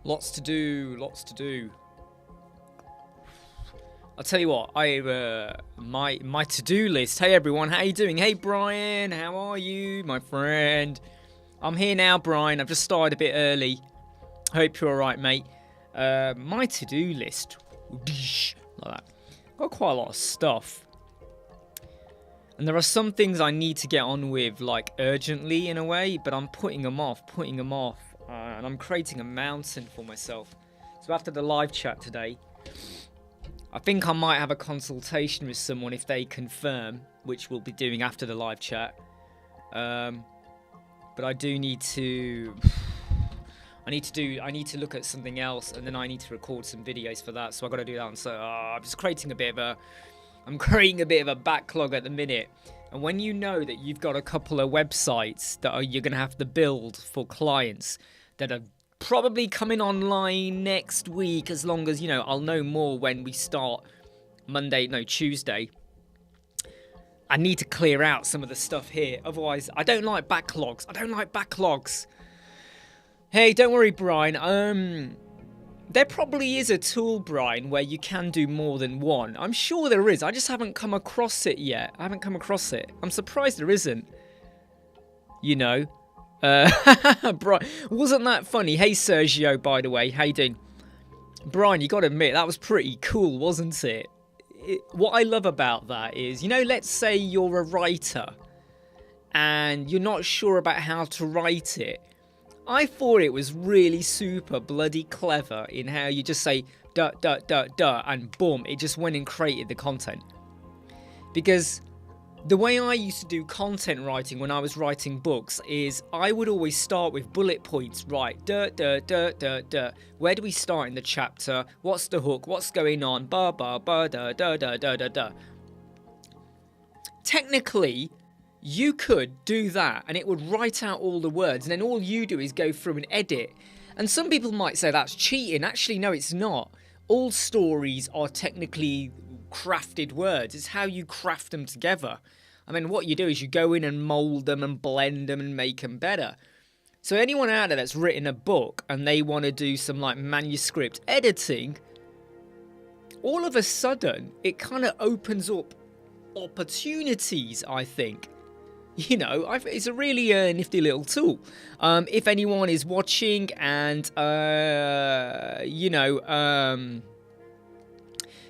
Lots to do, lots to do. I'll tell you what, my to-do list. Hey everyone, how you doing? Hey Brian, how are you, my friend? I'm here now, Brian. I've just started a bit early. Hope you're alright, mate. My to-do list. Like that. Got quite a lot of stuff. And there are some things I need to get on with, like, urgently in a way, but I'm putting them off. And I'm creating a mountain for myself. So after the live chat today, I think I might have a consultation with someone if they confirm, which we'll be doing after the live chat. But I do need to... I need to look at something else, and then I need to record some videos for that. So I've got to do that. And so I'm just creating a bit of a backlog at the minute. And when you know that you've got a couple of websites that you're going to have to build for clients that are probably coming online next week, as long as, I'll know more when we start Tuesday. I need to clear out some of the stuff here. Otherwise, I don't like backlogs. Hey, don't worry, Brian. There probably is a tool, Brian, where you can do more than one. I'm sure there is. I just haven't come across it yet. I'm surprised there isn't. Brian, wasn't that funny? Hey, Sergio, by the way. How you doing? Brian, you got to admit, that was pretty cool, wasn't it? What I love about that is, let's say you're a writer and you're not sure about how to write it. I thought it was really super bloody clever in how you just say and boom, it just went and created the content. Because the way I used to do content writing when I was writing books is I would always start with bullet points, right? Where do we start in the chapter? What's the hook? What's going on? Technically, you could do that and it would write out all the words, and then all you do is go through and edit. And some people might say that's cheating. Actually, no, it's not. All stories are technically crafted words. It's how you craft them together. I mean, what you do is you go in and mold them and blend them and make them better. So anyone out there that's written a book and they want to do some like manuscript editing, all of a sudden it kind of opens up opportunities, I think. It's a really nifty little tool. If anyone is watching and,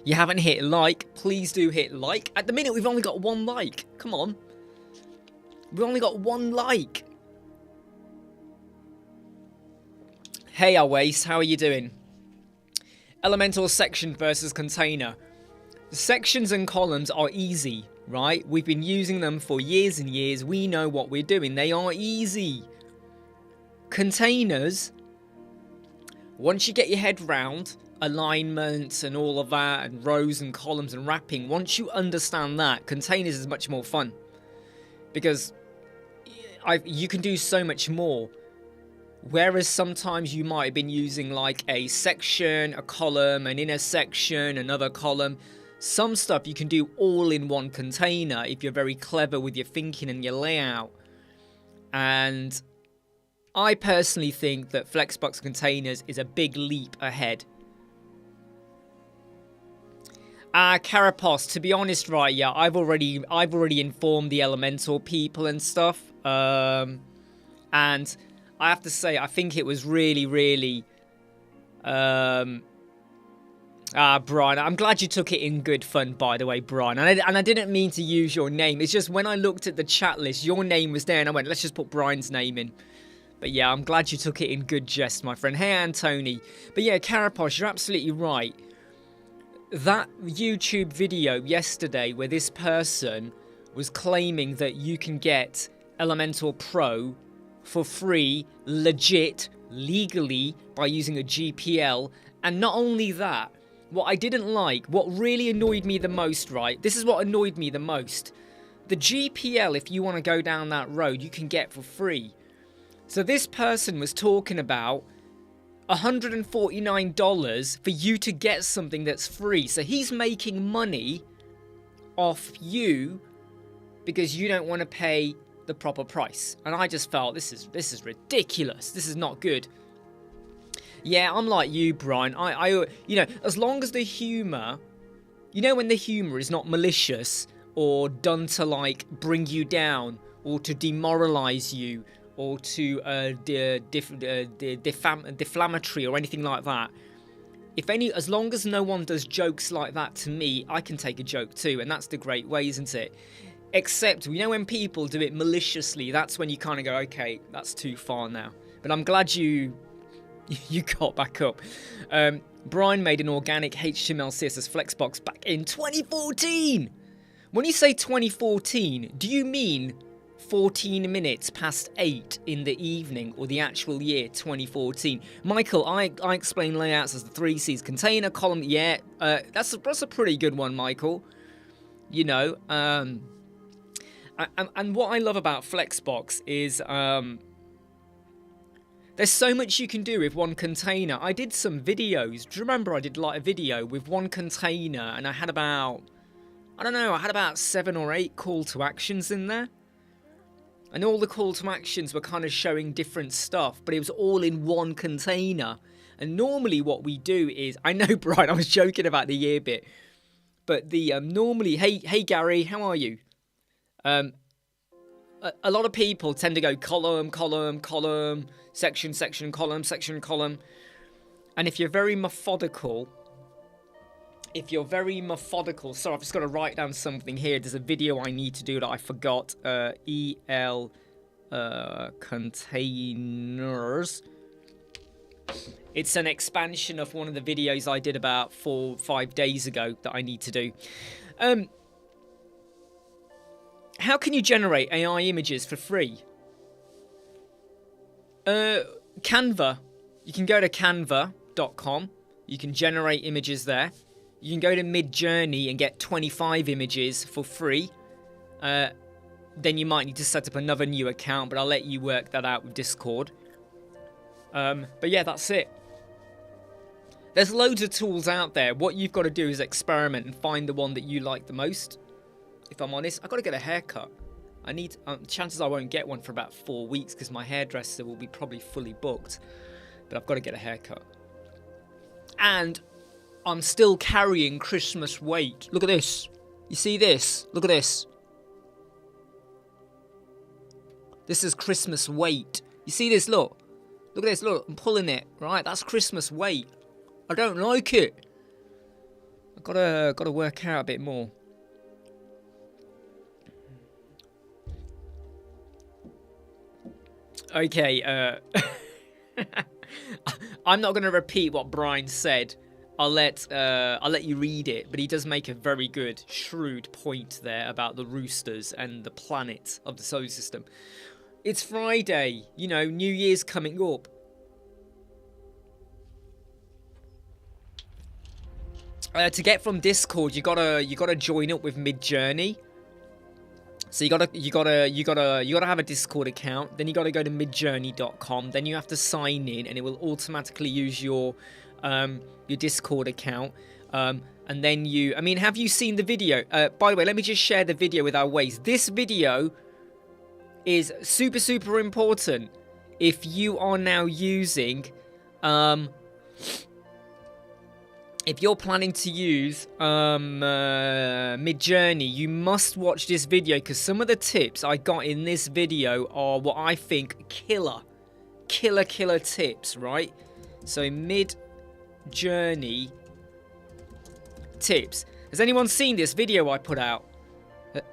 you haven't hit like, please do hit like. At the minute, we've only got one like. Come on. We've only got one like. Hey, Always, how are you doing? Elemental section versus container. Sections and columns are easy, right? We've been using them for years and years. We know what we're doing. They are easy. Containers, once you get your head round alignments and all of that, and rows and columns and wrapping, once you understand that, containers is much more fun. Because you can do so much more. Whereas sometimes you might have been using like a section, a column, an inner section, another column. Some stuff you can do all in one container if you're very clever with your thinking and your layout. And I personally think that Flexbox containers is a big leap ahead. Carapos, to be honest, right, yeah, I've already informed the Elemental people and stuff. And I have to say, I think it was really Brian, I'm glad you took it in good fun, by the way, Brian. And I didn't mean to use your name. It's just when I looked at the chat list, your name was there, and I went, let's just put Brian's name in. But yeah, I'm glad you took it in good jest, my friend. Hey, Antony. But yeah, Caraposh, you're absolutely right. That YouTube video yesterday where this person was claiming that you can get Elemental Pro for free, legit, legally, by using a GPL. And not only that, what I didn't like, what really annoyed me the most, right? This is what annoyed me the most. The GPL, if you want to go down that road, you can get for free. So this person was talking about $149 for you to get something that's free. So he's making money off you because you don't want to pay the proper price. And I just felt this is ridiculous. This is not good. Yeah, I'm like you, Brian. You know, as long as the humour, you know, when the humour is not malicious or done to like bring you down or to demoralise you or to defamatory or anything like that. As long as no one does jokes like that to me, I can take a joke too, and that's the great way, isn't it? Except, you know, when people do it maliciously, that's when you kind of go, okay, that's too far now. But I'm glad you got back up. Brian made an organic HTML CSS Flexbox back in 2014. When you say 2014, do you mean 14 minutes past 8 in the evening or the actual year 2014? Michael, I explain layouts as the 3Cs: container, column. Yeah, that's a pretty good one, Michael. You know, and what I love about Flexbox is there's so much you can do with one container. I did some videos. Do you remember I did like a video with one container and I had about, I don't know, I had about 7 or 8 call to actions in there. And all the call to actions were kind of showing different stuff, but it was all in one container. And normally what we do is, I know, Brian, I was joking about the year bit, but the normally, hey Gary, how are you? A lot of people tend to go column, column, column, section, section, column, section, column. And if you're very methodical, sorry, I've just got to write down something here. There's a video I need to do that I forgot. Containers. It's an expansion of one of the videos I did about 4 or 5 days ago that I need to do. How can you generate AI images for free? Canva. You can go to canva.com. You can generate images there. You can go to Midjourney and get 25 images for free. Then you might need to set up another new account, but I'll let you work that out with Discord. But yeah, that's it. There's loads of tools out there. What you've got to do is experiment and find the one that you like the most. If I'm honest, I've got to get a haircut. I need, chances I won't get one for about 4 weeks because my hairdresser will be probably fully booked. But I've got to get a haircut. And I'm still carrying Christmas weight. Look at this. You see this? Look at this. This is Christmas weight. You see this? Look. Look at this. Look, I'm pulling it. Right, that's Christmas weight. I don't like it. I've got to work out a bit more. Okay, I'm not going to repeat what Brian said. I'll let you read it, but he does make a very good, shrewd point there about the roosters and the planet of the solar system. It's Friday, you know, New Year's coming up. To get from Discord, you gotta join up with Midjourney. So you gotta have a Discord account. Then you gotta go to midjourney.com. Then you have to sign in, and it will automatically use your Discord account. And then I mean, have you seen the video? By the way, let me just share the video with our ways. This video is super, super important if you are now using, if you're planning to use Midjourney, you must watch this video because some of the tips I got in this video are what I think killer tips, right? So Midjourney tips. Has anyone seen this video I put out?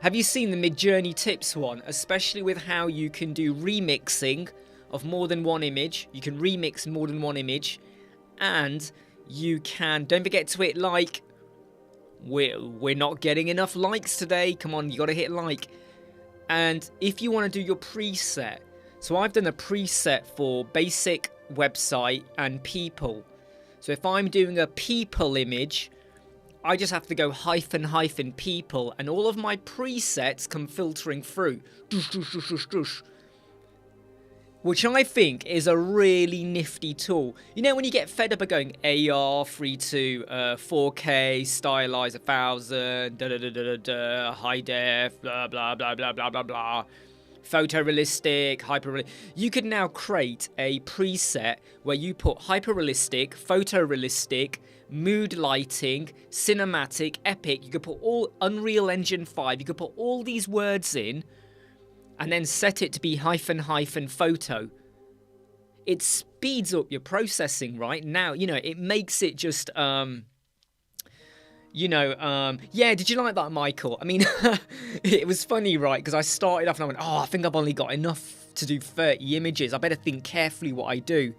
Have you seen the Midjourney tips one? Especially with how you can do remixing of more than one image. You can remix more than one image. And you can, don't forget to hit like. We're not getting enough likes today. Come on, you got to hit like. And if you want to do your preset. So I've done a preset for basic website and people. So if I'm doing a people image, I just have to go hyphen people, and all of my presets come filtering through. Which I think is a really nifty tool. You know when you get fed up of going AR, 3.2, 4K, stylize 1000, high def, blah, blah, blah, blah, blah, blah, blah. photorealistic, hyperrealistic. You could now create a preset where you put hyperrealistic, photorealistic, mood lighting, cinematic, epic. You could put all Unreal Engine 5. You could put all these words in and then set it to be -- photo. It speeds up your processing, right? Now, it makes it just, yeah, did you like that, Michael? I mean, it was funny, right? Because I started off and I went, I think I've only got enough to do 30 images. I better think carefully what I do.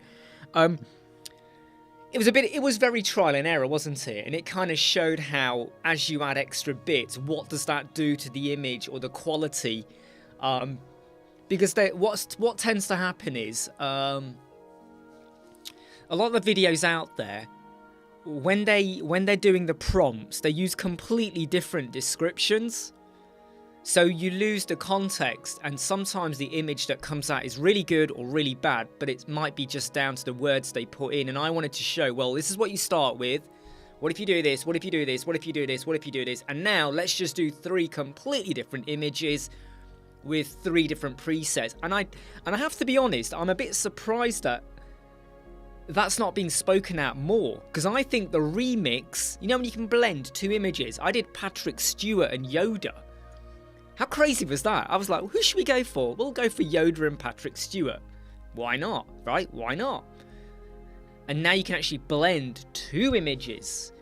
It was very trial and error, wasn't it? And it kind of showed how, as you add extra bits, what does that do to the image or the quality? Because what tends to happen is, a lot of the videos out there, when they're doing the prompts, they use completely different descriptions. So you lose the context, and sometimes the image that comes out is really good or really bad, but it might be just down to the words they put in. And I wanted to show, well, this is what you start with. What if you do this? What if you do this? What if you do this? What if you do this? And now let's just do 3 completely different images with 3 different presets. And I have to be honest, I'm a bit surprised that that's not being spoken out more, because I think the remix, when you can blend 2 images. I did Patrick Stewart and Yoda. How crazy was that? I was like, well, who should we go for? We'll go for Yoda and Patrick Stewart. Why not, right? Why not? And now you can actually blend 2 images.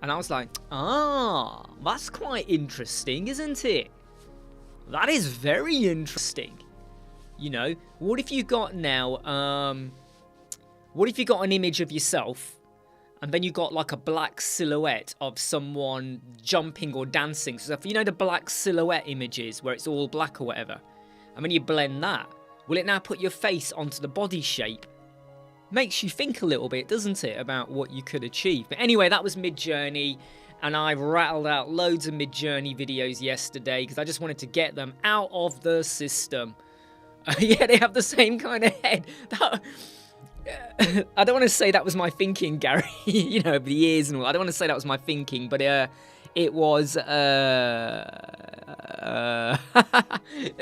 And I was like, that's quite interesting, isn't it? That is very interesting. What if you got now, what if you got an image of yourself, and then you got like a black silhouette of someone jumping or dancing? So if the black silhouette images where it's all black or whatever, and when you blend that, will it now put your face onto the body shape? Makes you think a little bit, doesn't it, about what you could achieve? But anyway, that was Midjourney, and I rattled out loads of Midjourney videos yesterday because I just wanted to get them out of the system. Yeah, they have the same kind of head. I don't want to say that was my thinking, Gary, over the years and all. I don't want to say that was my thinking, but it was, it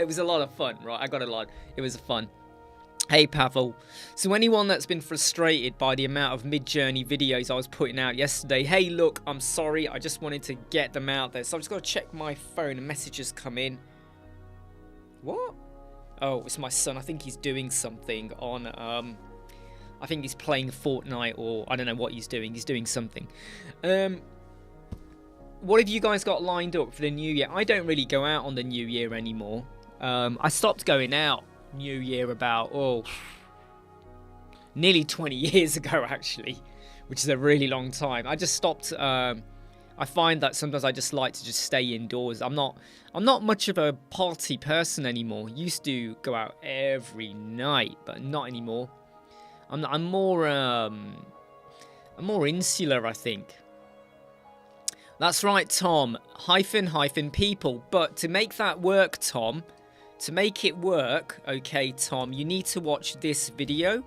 was a lot of fun, right? I got a lot. It was fun. Hey, Pavel. So anyone that's been frustrated by the amount of Midjourney videos I was putting out yesterday, hey, look, I'm sorry. I just wanted to get them out there. So I've just got to check my phone and messages come in. What? Oh, it's my son. I think he's doing something on, I think he's playing Fortnite, or I don't know what he's doing. He's doing something. What have you guys got lined up for the new year? I don't really go out on the new year anymore. I stopped going out new year about, nearly 20 years ago, actually, which is a really long time. I just stopped. I find that sometimes I just like to just stay indoors. I'm not much of a party person anymore. Used to go out every night, but not anymore. I'm more insular, I think. That's right, Tom. -- people. But to make that work, Tom, to make it work, okay, Tom, you need to watch this video,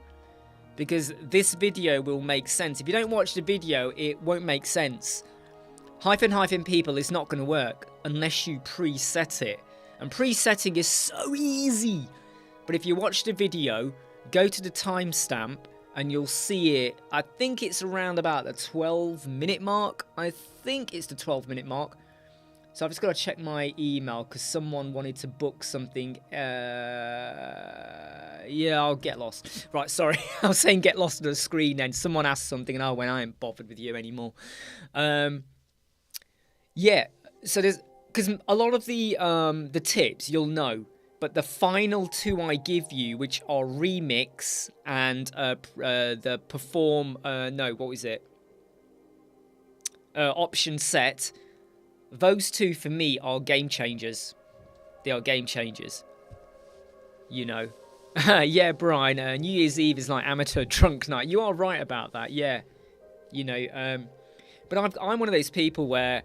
because this video will make sense. If you don't watch the video, it won't make sense. -- people is not going to work unless you preset it. And presetting is so easy. But if you watch the video, go to the timestamp and you'll see it. I think it's around about the 12-minute mark. I think it's the 12-minute mark. So I've just got to check my email because someone wanted to book something. Yeah, I'll get lost. Right, sorry. I was saying get lost on the screen then. Someone asked something and I went, I ain't bothered with you anymore. Yeah, so there's, because a lot of the tips you'll know, but the final 2 I give you, which are remix and the perform, option set, those 2 for me are game changers. They are game changers. Yeah, Brian, New Year's Eve is like amateur drunk night. You are right about that, yeah. But I'm one of those people where,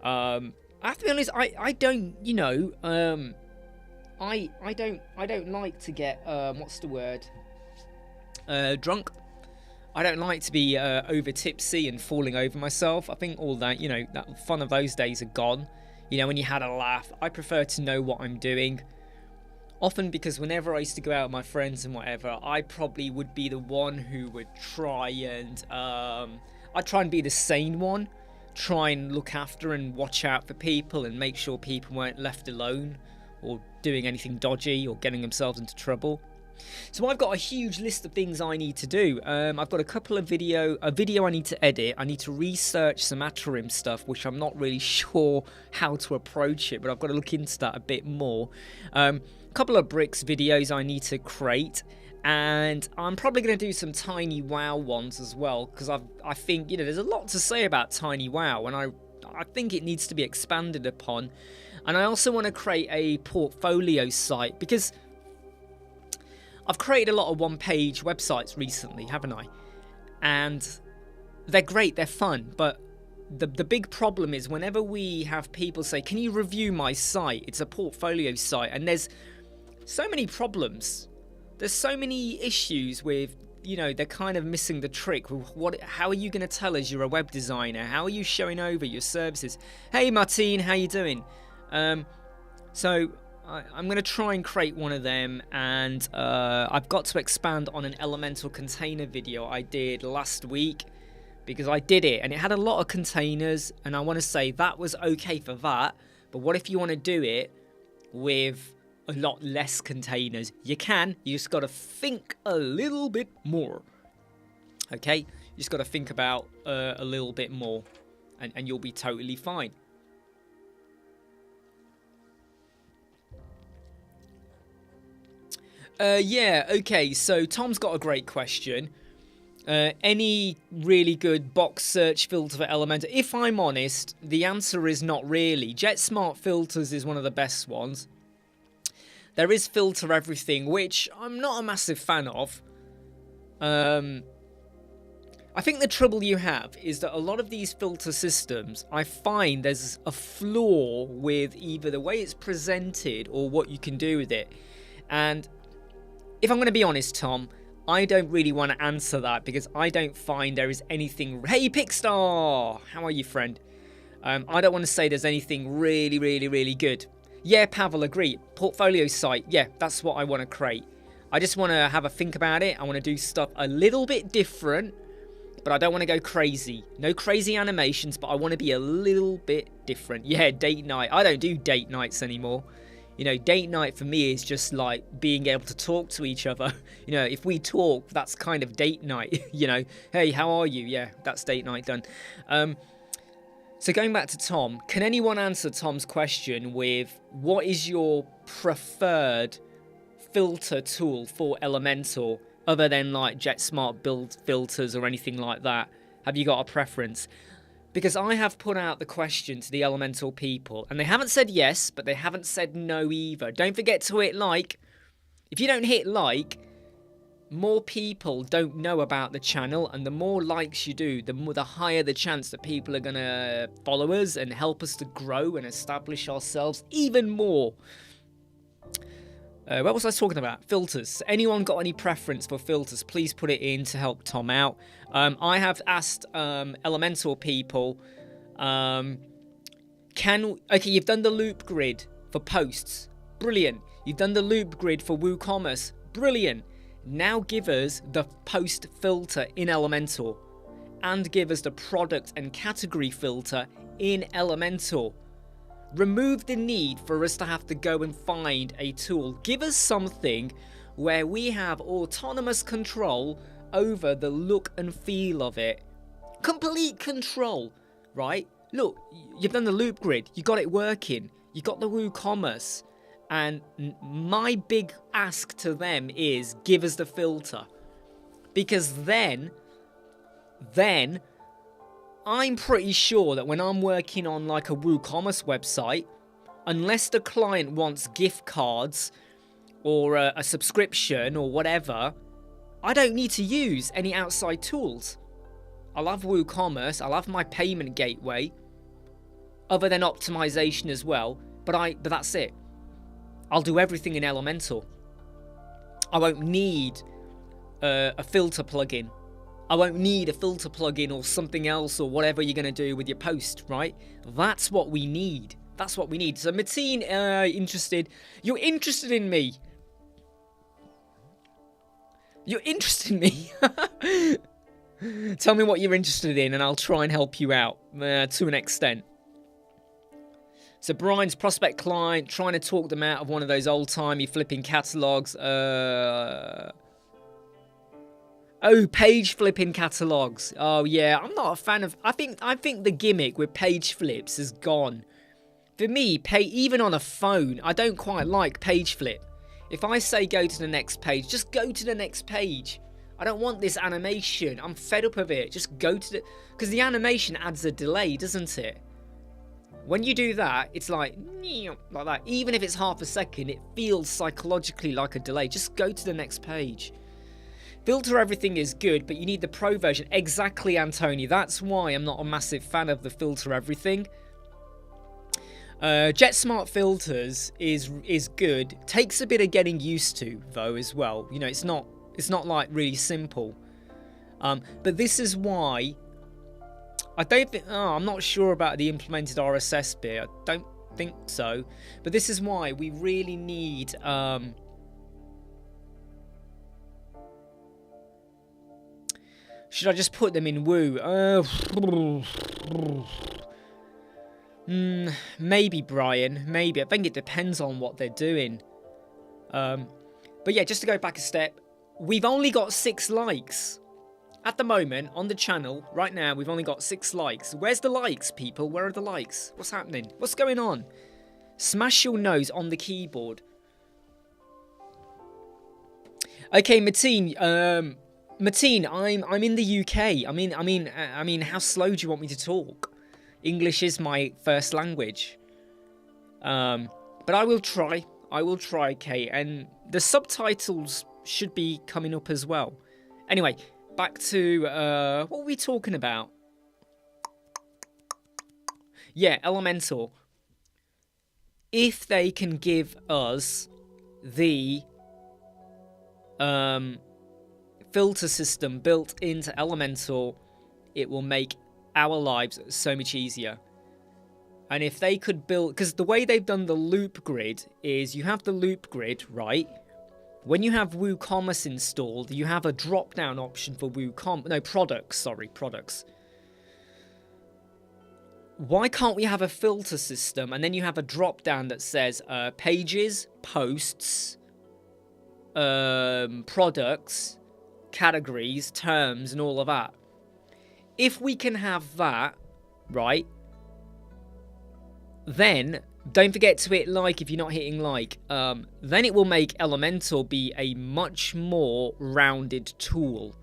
I have to be honest, I don't, I don't like to get, what's the word? Drunk. I don't like to be over tipsy and falling over myself. I think all that, that fun of those days are gone. When you had a laugh. I prefer to know what I'm doing. Often because whenever I used to go out with my friends and whatever, I probably would be the one who would try and I'd try and be the sane one, try and look after and watch out for people and make sure people weren't left alone or doing anything dodgy or getting themselves into trouble. So I've got a huge list of things I need to do. I've got a couple of video I need to edit. I need to research some Atarim stuff, which I'm not really sure how to approach it, but I've got to look into that a bit more. A couple of bricks videos I need to create, and I'm probably going to do some Tiny Wow ones as well, because I think, you know, there's a lot to say about Tiny Wow, and I think it needs to be expanded upon. And I also want to create a portfolio site, because I've created a lot of one-page websites recently, haven't I? And they're great, they're fun, but the big problem is whenever we have people say, can you review my site? It's a portfolio site, and there's so many problems. There's so many issues with, you know, they're kind of missing the trick. How are you going to tell us you're a web designer? How are you showing over your services? Hey, Martine, how you doing? So I'm going to try and create one of them, and I've got to expand on an Elemental container video I did last week, because I did it and it had a lot of containers, and I want to say that was okay for that, but what if you want to do it with a lot less containers? You can, you just got to think a little bit more. Okay, you just got to think about a little bit more, and you'll be totally fine. Yeah, okay, so Tom's got a great question. Any really good box search filter for Elementor? If I'm honest, the answer is not really. JetSmart Filters is one of the best ones. There is Filter Everything, which I'm not a massive fan of. I think the trouble you have is that a lot of these filter systems, I find there's a flaw with either the way it's presented or what you can do with it. And if I'm going to be honest, Tom, I don't really want to answer that, because I don't find there is anything... Hey, Pickstar! How are you, friend? I don't want to say there's anything really, really, really good. Yeah, Pavel, agree. Portfolio site, yeah, that's what I want to create. I just want to have a think about it. I want to do stuff a little bit different, but I don't want to go crazy. No crazy animations, but I want to be a little bit different. Yeah, date night. I don't do date nights anymore. You know, date night for me is just like being able to talk to each other. You know, if we talk, that's kind of date night. You know, hey, how are you? Yeah, that's date night done. So going back to Tom, can anyone answer Tom's question with what is your preferred filter tool for Elementor, other than like JetSmart build filters or anything like that? Have you got a preference? Because I have put out the question to the Elemental people, and they haven't said yes, but they haven't said no either. Don't forget to hit like. If you don't hit like, more people don't know about the channel, and the more likes you do, the higher the chance that people are going to follow us and help us to grow and establish ourselves even more. What was I talking about? Filters. Anyone got any preference for filters? Please put it in to help Tom out. I have asked Elemental people, okay, you've done the loop grid for posts. Brilliant. You've done the loop grid for WooCommerce. Brilliant. Now give us the post filter in Elementor, and give us the product and category filter in Elementor. Remove the need for us to have to go and find a tool. Give us something where we have autonomous control over the look and feel of it. Complete control, right? Look, you've done the loop grid. You got it working. You got the WooCommerce. And my big ask to them is give us the filter. Because then I'm pretty sure that when I'm working on like a WooCommerce website, unless the client wants gift cards or a subscription or whatever, I don't need to use any outside tools. I'll have WooCommerce, I'll have my payment gateway, other than optimization as well, but that's it. I'll do everything in Elementor. I won't need a filter plugin. I won't need a filter plugin or something else or whatever you're going to do with your post, right? That's what we need. That's what we need. So Mateen, interested. You're interested in me. You're interested in me. Tell me what you're interested in and I'll try and help you out to an extent. So Brian's prospect client, trying to talk them out of one of those old-timey flipping catalogs. Oh, page flipping catalogs. Oh yeah, I'm not a fan of. I think the gimmick with page flips is gone. For me, even on a phone, I don't quite like page flip. If I say go to the next page, just go to the next page. I don't want this animation. I'm fed up of it. Just go to the... Because the animation adds a delay, doesn't it? When you do that, it's like that. Even if it's half a second, it feels psychologically like a delay. Just go to the next page. Filter everything is good, but you need the pro version. Exactly, Anthony. That's why I'm not a massive fan of the filter everything. JetSmart filters is good. Takes a bit of getting used to, though, as well. You know, it's not like really simple. But this is why I don't think. Oh, I'm not sure about the implemented RSS bit. I don't think so. But this is why we really need. Should I just put them in Woo? Maybe, Brian. Maybe. I think it depends on what they're doing. But yeah, just to go back a step, we've only got 6 likes. At the moment, on the channel, right now, we've only got 6 likes. Where's the likes, people? Where are the likes? What's happening? What's going on? Smash your nose on the keyboard. Okay, Mateen. Mateen, I'm in the UK. I mean, how slow do you want me to talk? English is my first language. But I will try. I will try, Kate. And the subtitles should be coming up as well. Anyway, back to what were we talking about? Yeah, Elementor. If they can give us the filter system built into Elementor, it will make our lives so much easier. And if they could build, because the way they've done the loop grid is you have the loop grid, right? When you have WooCommerce installed, you have a drop down option for products. Why can't we have a filter system and then you have a drop down that says pages, posts, products, categories, terms, and all of that? If we can have that, right, then don't forget to hit like if you're not hitting like. Then it will make Elementor be a much more rounded tool.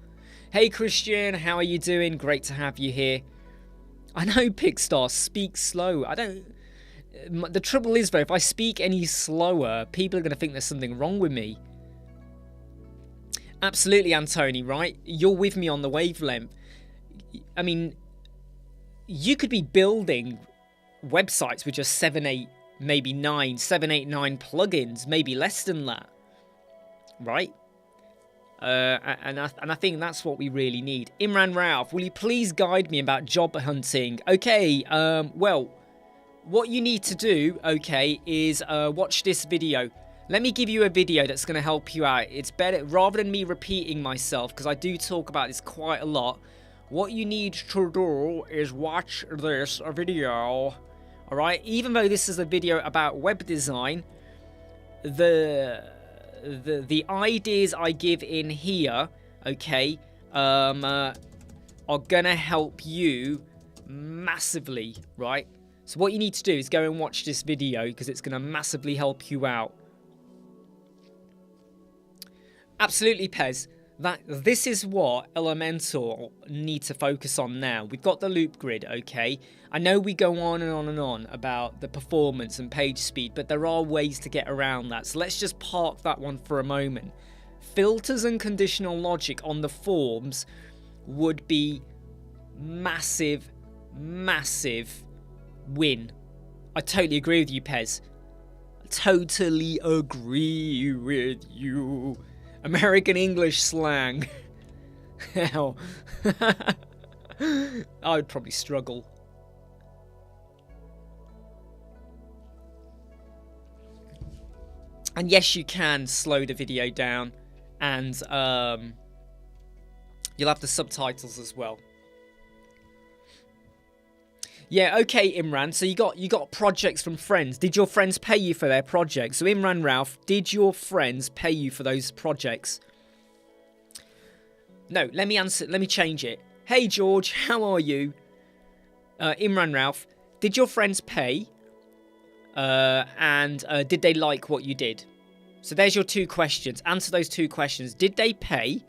Hey Christian, how are you doing? Great to have you here. I know Pickstar speaks slow. The trouble is though, if I speak any slower, people are going to think there's something wrong with me. Absolutely, Anthony, right? You're with me on the wavelength. I mean, you could be building websites with just 7, 8, 9 plugins, maybe less than that, right? And I think that's what we really need. Imran Ralph, will you please guide me about job hunting? Okay, well, what you need to do, okay, is watch this video. Let me give you a video that's going to help you out. It's better, rather than me repeating myself, because I do talk about this quite a lot. What you need to do is watch this video, alright? Even though this is a video about web design, the ideas I give in here, okay, are gonna help you massively, right? So what you need to do is go and watch this video because it's gonna massively help you out. Absolutely, Pez. This is what Elementor need to focus on now. We've got the loop grid, okay? I know we go on and on and on about the performance and page speed, but there are ways to get around that. So let's just park that one for a moment. Filters and conditional logic on the forms would be massive, massive win. I totally agree with you, Pez. Totally agree with you. American English slang. Hell. I would probably struggle. And yes, you can slow the video down, and you'll have the subtitles as well. Yeah, okay, Imran. So you got projects from friends. Did your friends pay you for their projects? So Imran Ralph, did your friends pay you for those projects? No, let me answer. Let me change it. Hey George, how are you? Imran Ralph, did your friends pay? And did they like what you did? So there's your 2 questions. Answer those 2 questions. Did they pay?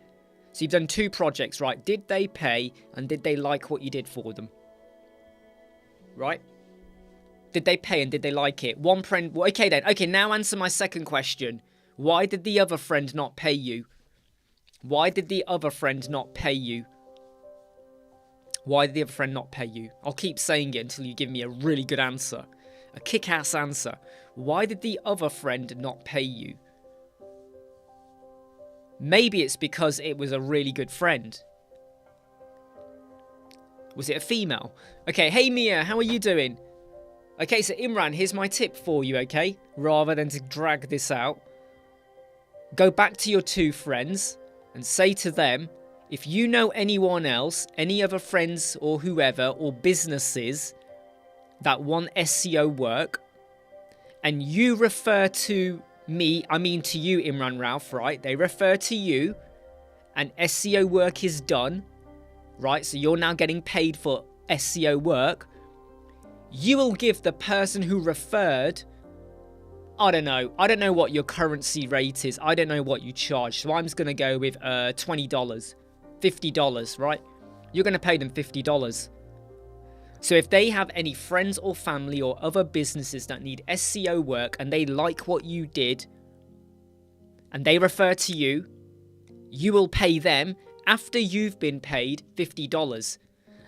So you've done 2 projects, right? Did they pay, and did they like what you did for them? Right? Did they pay and did they like it? One friend... Well, okay then. Okay, now answer my second question. Why did the other friend not pay you? Why did the other friend not pay you? Why did the other friend not pay you? I'll keep saying it until you give me a really good answer. A kick-ass answer. Why did the other friend not pay you? Maybe it's because it was a really good friend. Was it a female? Okay, hey Mia, how are you doing? Okay, so Imran, here's my tip for you, okay? Rather than to drag this out. Go back to your 2 friends and say to them, if you know anyone else, any other friends or whoever, or businesses that want SEO work, and you refer to me, I mean to you, Imran Ralph, right? They refer to you, and SEO work is done, right? So you're now getting paid for SEO work. You will give the person who referred, I don't know what your currency rate is. I don't know what you charge. So I'm just going to go with $20, $50, right? You're going to pay them $50. So if they have any friends or family or other businesses that need SEO work and they like what you did and they refer to you, you will pay them after you've been paid $50.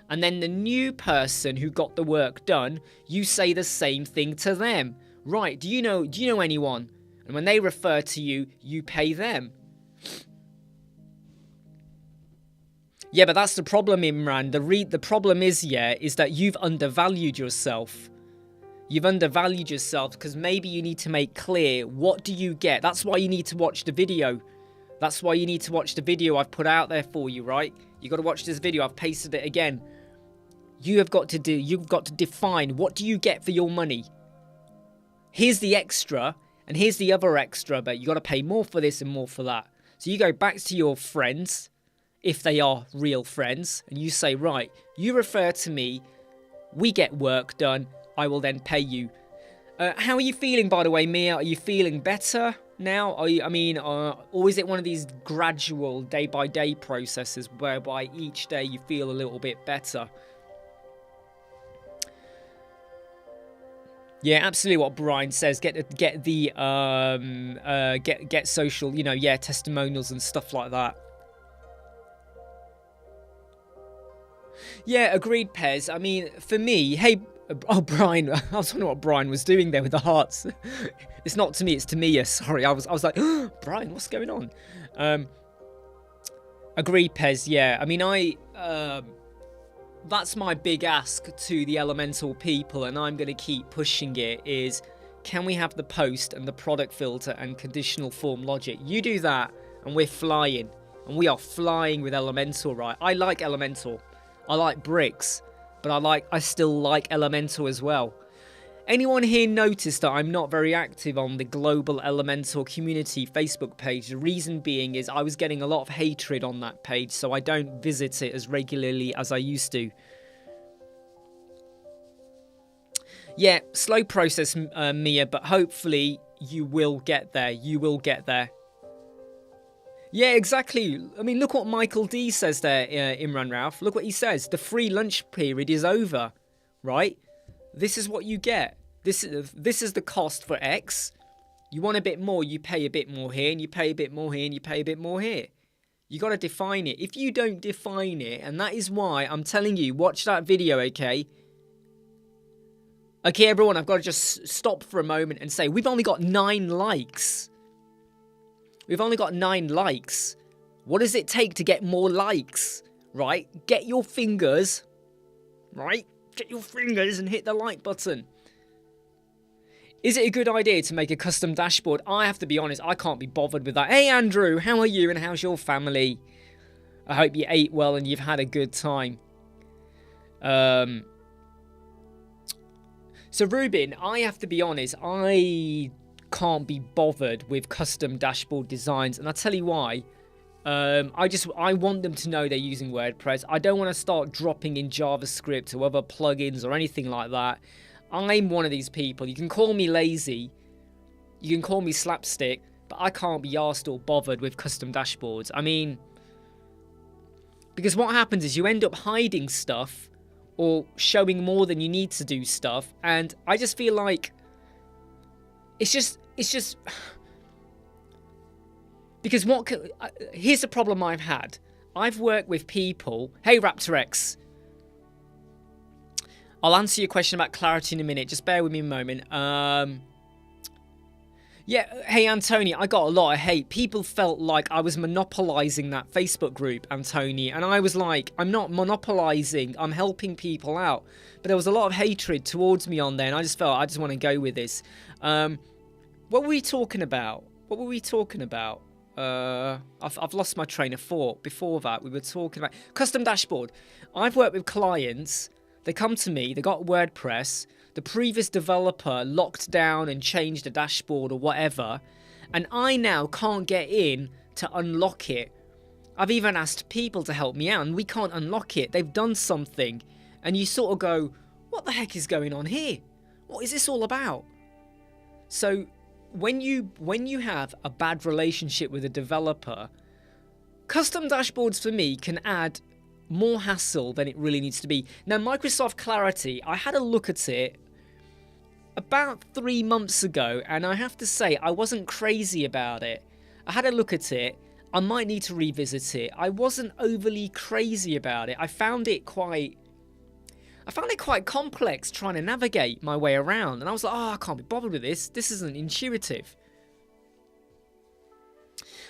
And then the new person who got the work done, you say the same thing to them. Right, do you know anyone? And when they refer to you, you pay them. Yeah, but that's the problem, Imran. The problem is that you've undervalued yourself. You've undervalued yourself because maybe you need to make clear, what do you get? That's why you need to watch the video. That's why you need to watch the video I've put out there for you, right? You got to watch this video. I've pasted it again. You've got to define, what do you get for your money? Here's the extra, and here's the other extra, but you got to pay more for this and more for that. So you go back to your friends, if they are real friends, and you say, right, you refer to me, we get work done, I will then pay you. How are you feeling, by the way, Mia? Are you feeling better now? Or is it one of these gradual day-by-day processes whereby each day you feel a little bit better? Yeah, absolutely what Brian says. Get social, testimonials and stuff like that. Yeah, agreed, Pez. I mean, for me, hey, Brian, I was wondering what Brian was doing there with the hearts. It's not to me, it's to Mia. Sorry, I was like, oh, Brian, what's going on? Agreed, Pez. Yeah, I mean, that's my big ask to the Elemental people, and I'm going to keep pushing it, is can we have the post and the product filter and conditional form logic? You do that and we're flying, and we are flying with Elemental, right? I like Elemental. I like bricks, but I still like Elemental as well. Anyone here notice that I'm not very active on the Global Elemental Community Facebook page? The reason being is I was getting a lot of hatred on that page, so I don't visit it as regularly as I used to. Yeah, slow process, Mia, but hopefully you will get there. You will get there. Yeah, exactly. I mean, look what Michael D says there, Imran Ralph. Look what he says. The free lunch period is over, right? This is what you get. This is the cost for X. You want a bit more, you pay a bit more here, and you pay a bit more here, and you pay a bit more here. You got to define it. If you don't define it, and that is why I'm telling you, watch that video, okay? Okay, everyone, I've got to just stop for a moment and say, we've only got 9 likes. We've only got 9 likes. What does it take to get more likes, right? Get your fingers, right? Get your fingers and hit the like button. Is it a good idea to make a custom dashboard? I have to be honest, I can't be bothered with that. Hey Andrew, how are you and how's your family? I hope you ate well and you've had a good time. So Ruben, I have to be honest, I can't be bothered with custom dashboard designs, and I'll tell you why. I want them to know they're using WordPress. I don't want to start dropping in JavaScript or other plugins or anything like that. I'm one of these people. You can call me lazy, you can call me slapstick, but I can't be arsed or bothered with custom dashboards. I mean, because what happens is you end up hiding stuff or showing more than you need to do stuff, and I just feel like it's just because here's the problem I've had. I've worked with people. Hey Raptor X, I'll answer your question about clarity in a minute. Just bear with me a moment. Yeah, hey Antony, I got a lot of hate. People felt like I was monopolizing that Facebook group, Antony, and I was like, I'm not monopolizing, I'm helping people out. But there was a lot of hatred towards me on there, and I just felt I just want to go with this. What were we talking about? I've lost my train of thought. Before that, we were talking about custom dashboard. I've worked with clients. They come to me, they got WordPress, the previous developer locked down and changed the dashboard or whatever, and I now can't get in to unlock it. I've even asked people to help me out and we can't unlock it. They've done something and you sort of go, what the heck is going on here? What is this all about? So when you have a bad relationship with a developer, custom dashboards for me can add more hassle than it really needs to be. Now, Microsoft Clarity, I had a look at it about 3 months ago, and I have to say I wasn't crazy about it. I had a look at it. I might need to revisit it. I wasn't overly crazy about it. I found it quite complex trying to navigate my way around, and I was like, oh, I can't be bothered with this. This isn't intuitive.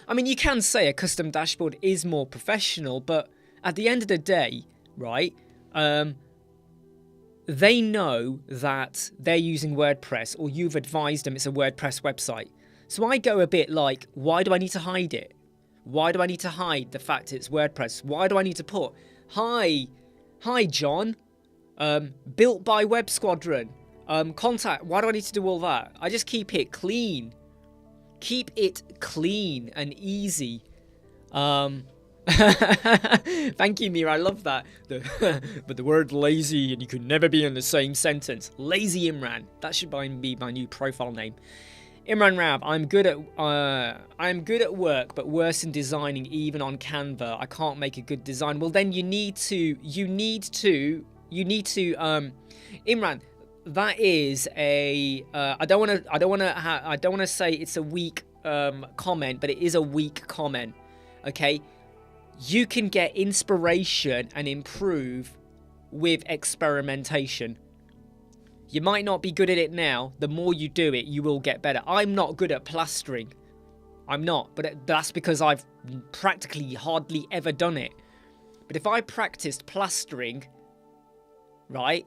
I mean, you can say a custom dashboard is more professional, but at the end of the day, right, they know that they're using WordPress, or you've advised them it's a WordPress website. So I go a bit like, why do I need to hide it? Why do I need to hide the fact it's WordPress? Why do I need to put, hi John, built by Web Squadron, contact, why do I need to do all that? I just keep it clean. Keep it clean and easy. Thank you, Mira. I love that. But the word lazy and you could never be in the same sentence. Lazy Imran. That should be my new profile name. Imran Rab. I'm good at work, but worse in designing, even on Canva. I can't make a good design. Well, then you need to. Imran. That is a. I don't want to say it's a weak comment, but it is a weak comment. Okay. You can get inspiration and improve with experimentation. You might not be good at it now. The more you do it, you will get better. I'm not good at plastering. I'm not, but that's because I've practically hardly ever done it. But if I practiced plastering, right,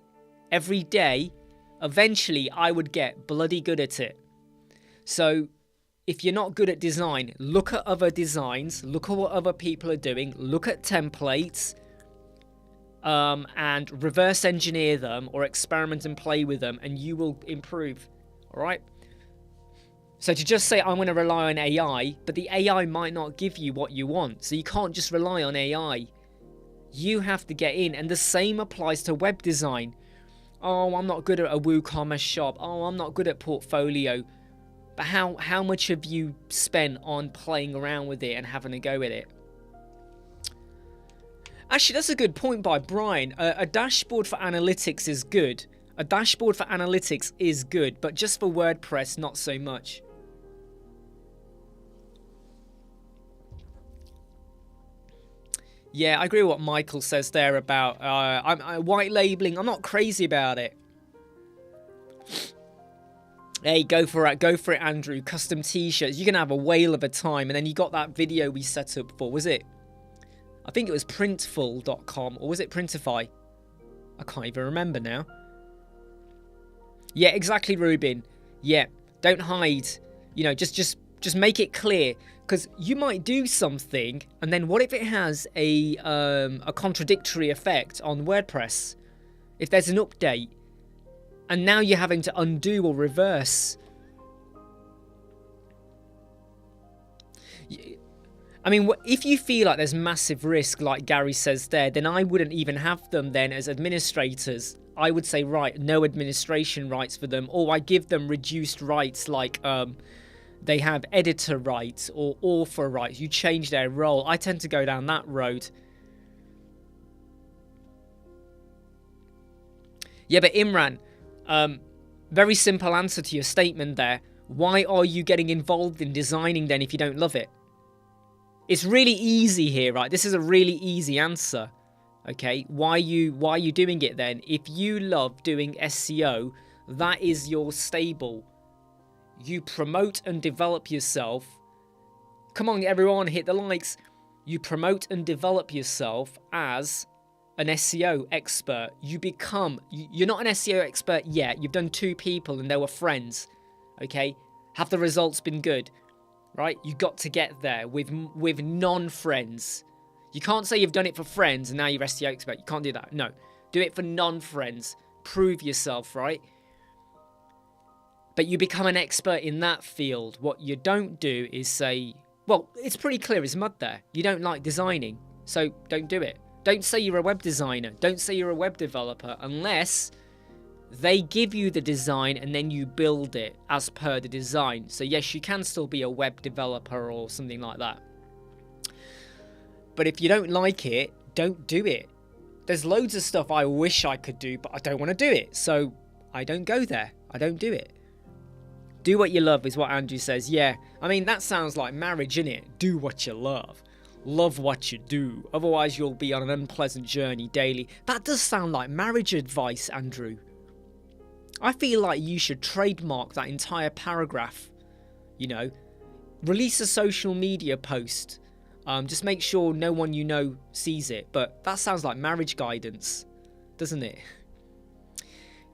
every day, eventually I would get bloody good at it. So if you're not good at design, look at other designs, look at what other people are doing, look at templates, and reverse engineer them or experiment and play with them, and you will improve. All right? So to just say, I'm going to rely on AI, but the AI might not give you what you want. So you can't just rely on AI. You have to get in, and the same applies to web design. Oh, I'm not good at a WooCommerce shop. Oh, I'm not good at portfolio. But how much have you spent on playing around with it and having a go at it? Actually, that's a good point by Brian. A dashboard for analytics is good. A dashboard for analytics is good, but just for WordPress, not so much. Yeah, I agree with what Michael says there about I'm white labeling. I'm not crazy about it. Hey, go for it, Andrew. Custom t-shirts. You're going to have a whale of a time. And then you got that video we set up for, was it? I think it was printful.com, or was it Printify? I can't even remember now. Yeah, exactly, Ruben. Yeah, don't hide. You know, just make it clear, because you might do something, and then what if it has a contradictory effect on WordPress? If there's an update, and now you're having to undo or reverse. I mean, if you feel like there's massive risk, like Gary says there, then I wouldn't even have them then as administrators. I would say, right, no administration rights for them, or I give them reduced rights, like they have editor rights or author rights. You change their role. I tend to go down that road. Yeah, but Imran, very simple answer to your statement there. Why are you getting involved in designing then if you don't love it? It's really easy here, right? This is a really easy answer. Okay, why are you doing it then? If you love doing SEO, that is your stable. You promote and develop yourself. Come on, everyone, hit the likes. You promote and develop yourself as an SEO expert. You're not an SEO expert yet. You've done 2 people and they were friends. Okay, have the results been good? Right, you got to get there with non-friends. You can't say you've done it for friends and now you're SEO expert. You can't do that. No, do it for non-friends. Prove yourself, right? But you become an expert in that field. What you don't do is say, well, it's pretty clear as mud there. You don't like designing, so don't do it. Don't say you're a web designer. Don't say you're a web developer unless they give you the design and then you build it as per the design. So yes, you can still be a web developer or something like that. But if you don't like it, don't do it. There's loads of stuff I wish I could do, but I don't want to do it. So I don't go there. I don't do it. Do what you love is what Andrew says. Yeah, I mean, that sounds like marriage, innit? Do what you love. Love what you do. Otherwise, you'll be on an unpleasant journey daily. That does sound like marriage advice, Andrew. I feel like you should trademark that entire paragraph. You know, release a social media post. Just make sure no one you know sees it. But that sounds like marriage guidance, doesn't it?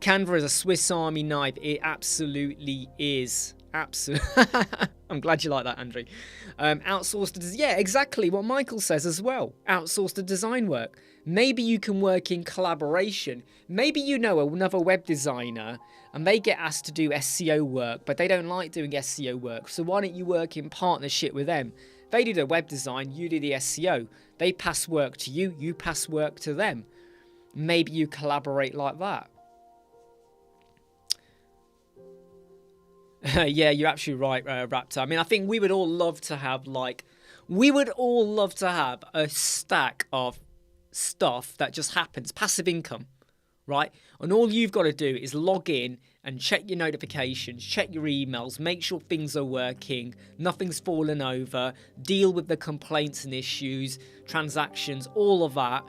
Canva is a Swiss Army knife. It absolutely is. I'm glad you like that, Andrew. Outsourced. Yeah, exactly what Michael says as well. Outsource the design work. Maybe you can work in collaboration. Maybe you know another web designer and they get asked to do SEO work, but they don't like doing SEO work. So why don't you work in partnership with them? They do the web design, you do the SEO. They pass work to you, you pass work to them. Maybe you collaborate like that. Yeah, you're absolutely right, Raptor. I mean, I think we would all love to have a stack of stuff that just happens, passive income, right? And all you've got to do is log in and check your notifications, check your emails, make sure things are working, nothing's fallen over, deal with the complaints and issues, transactions, all of that.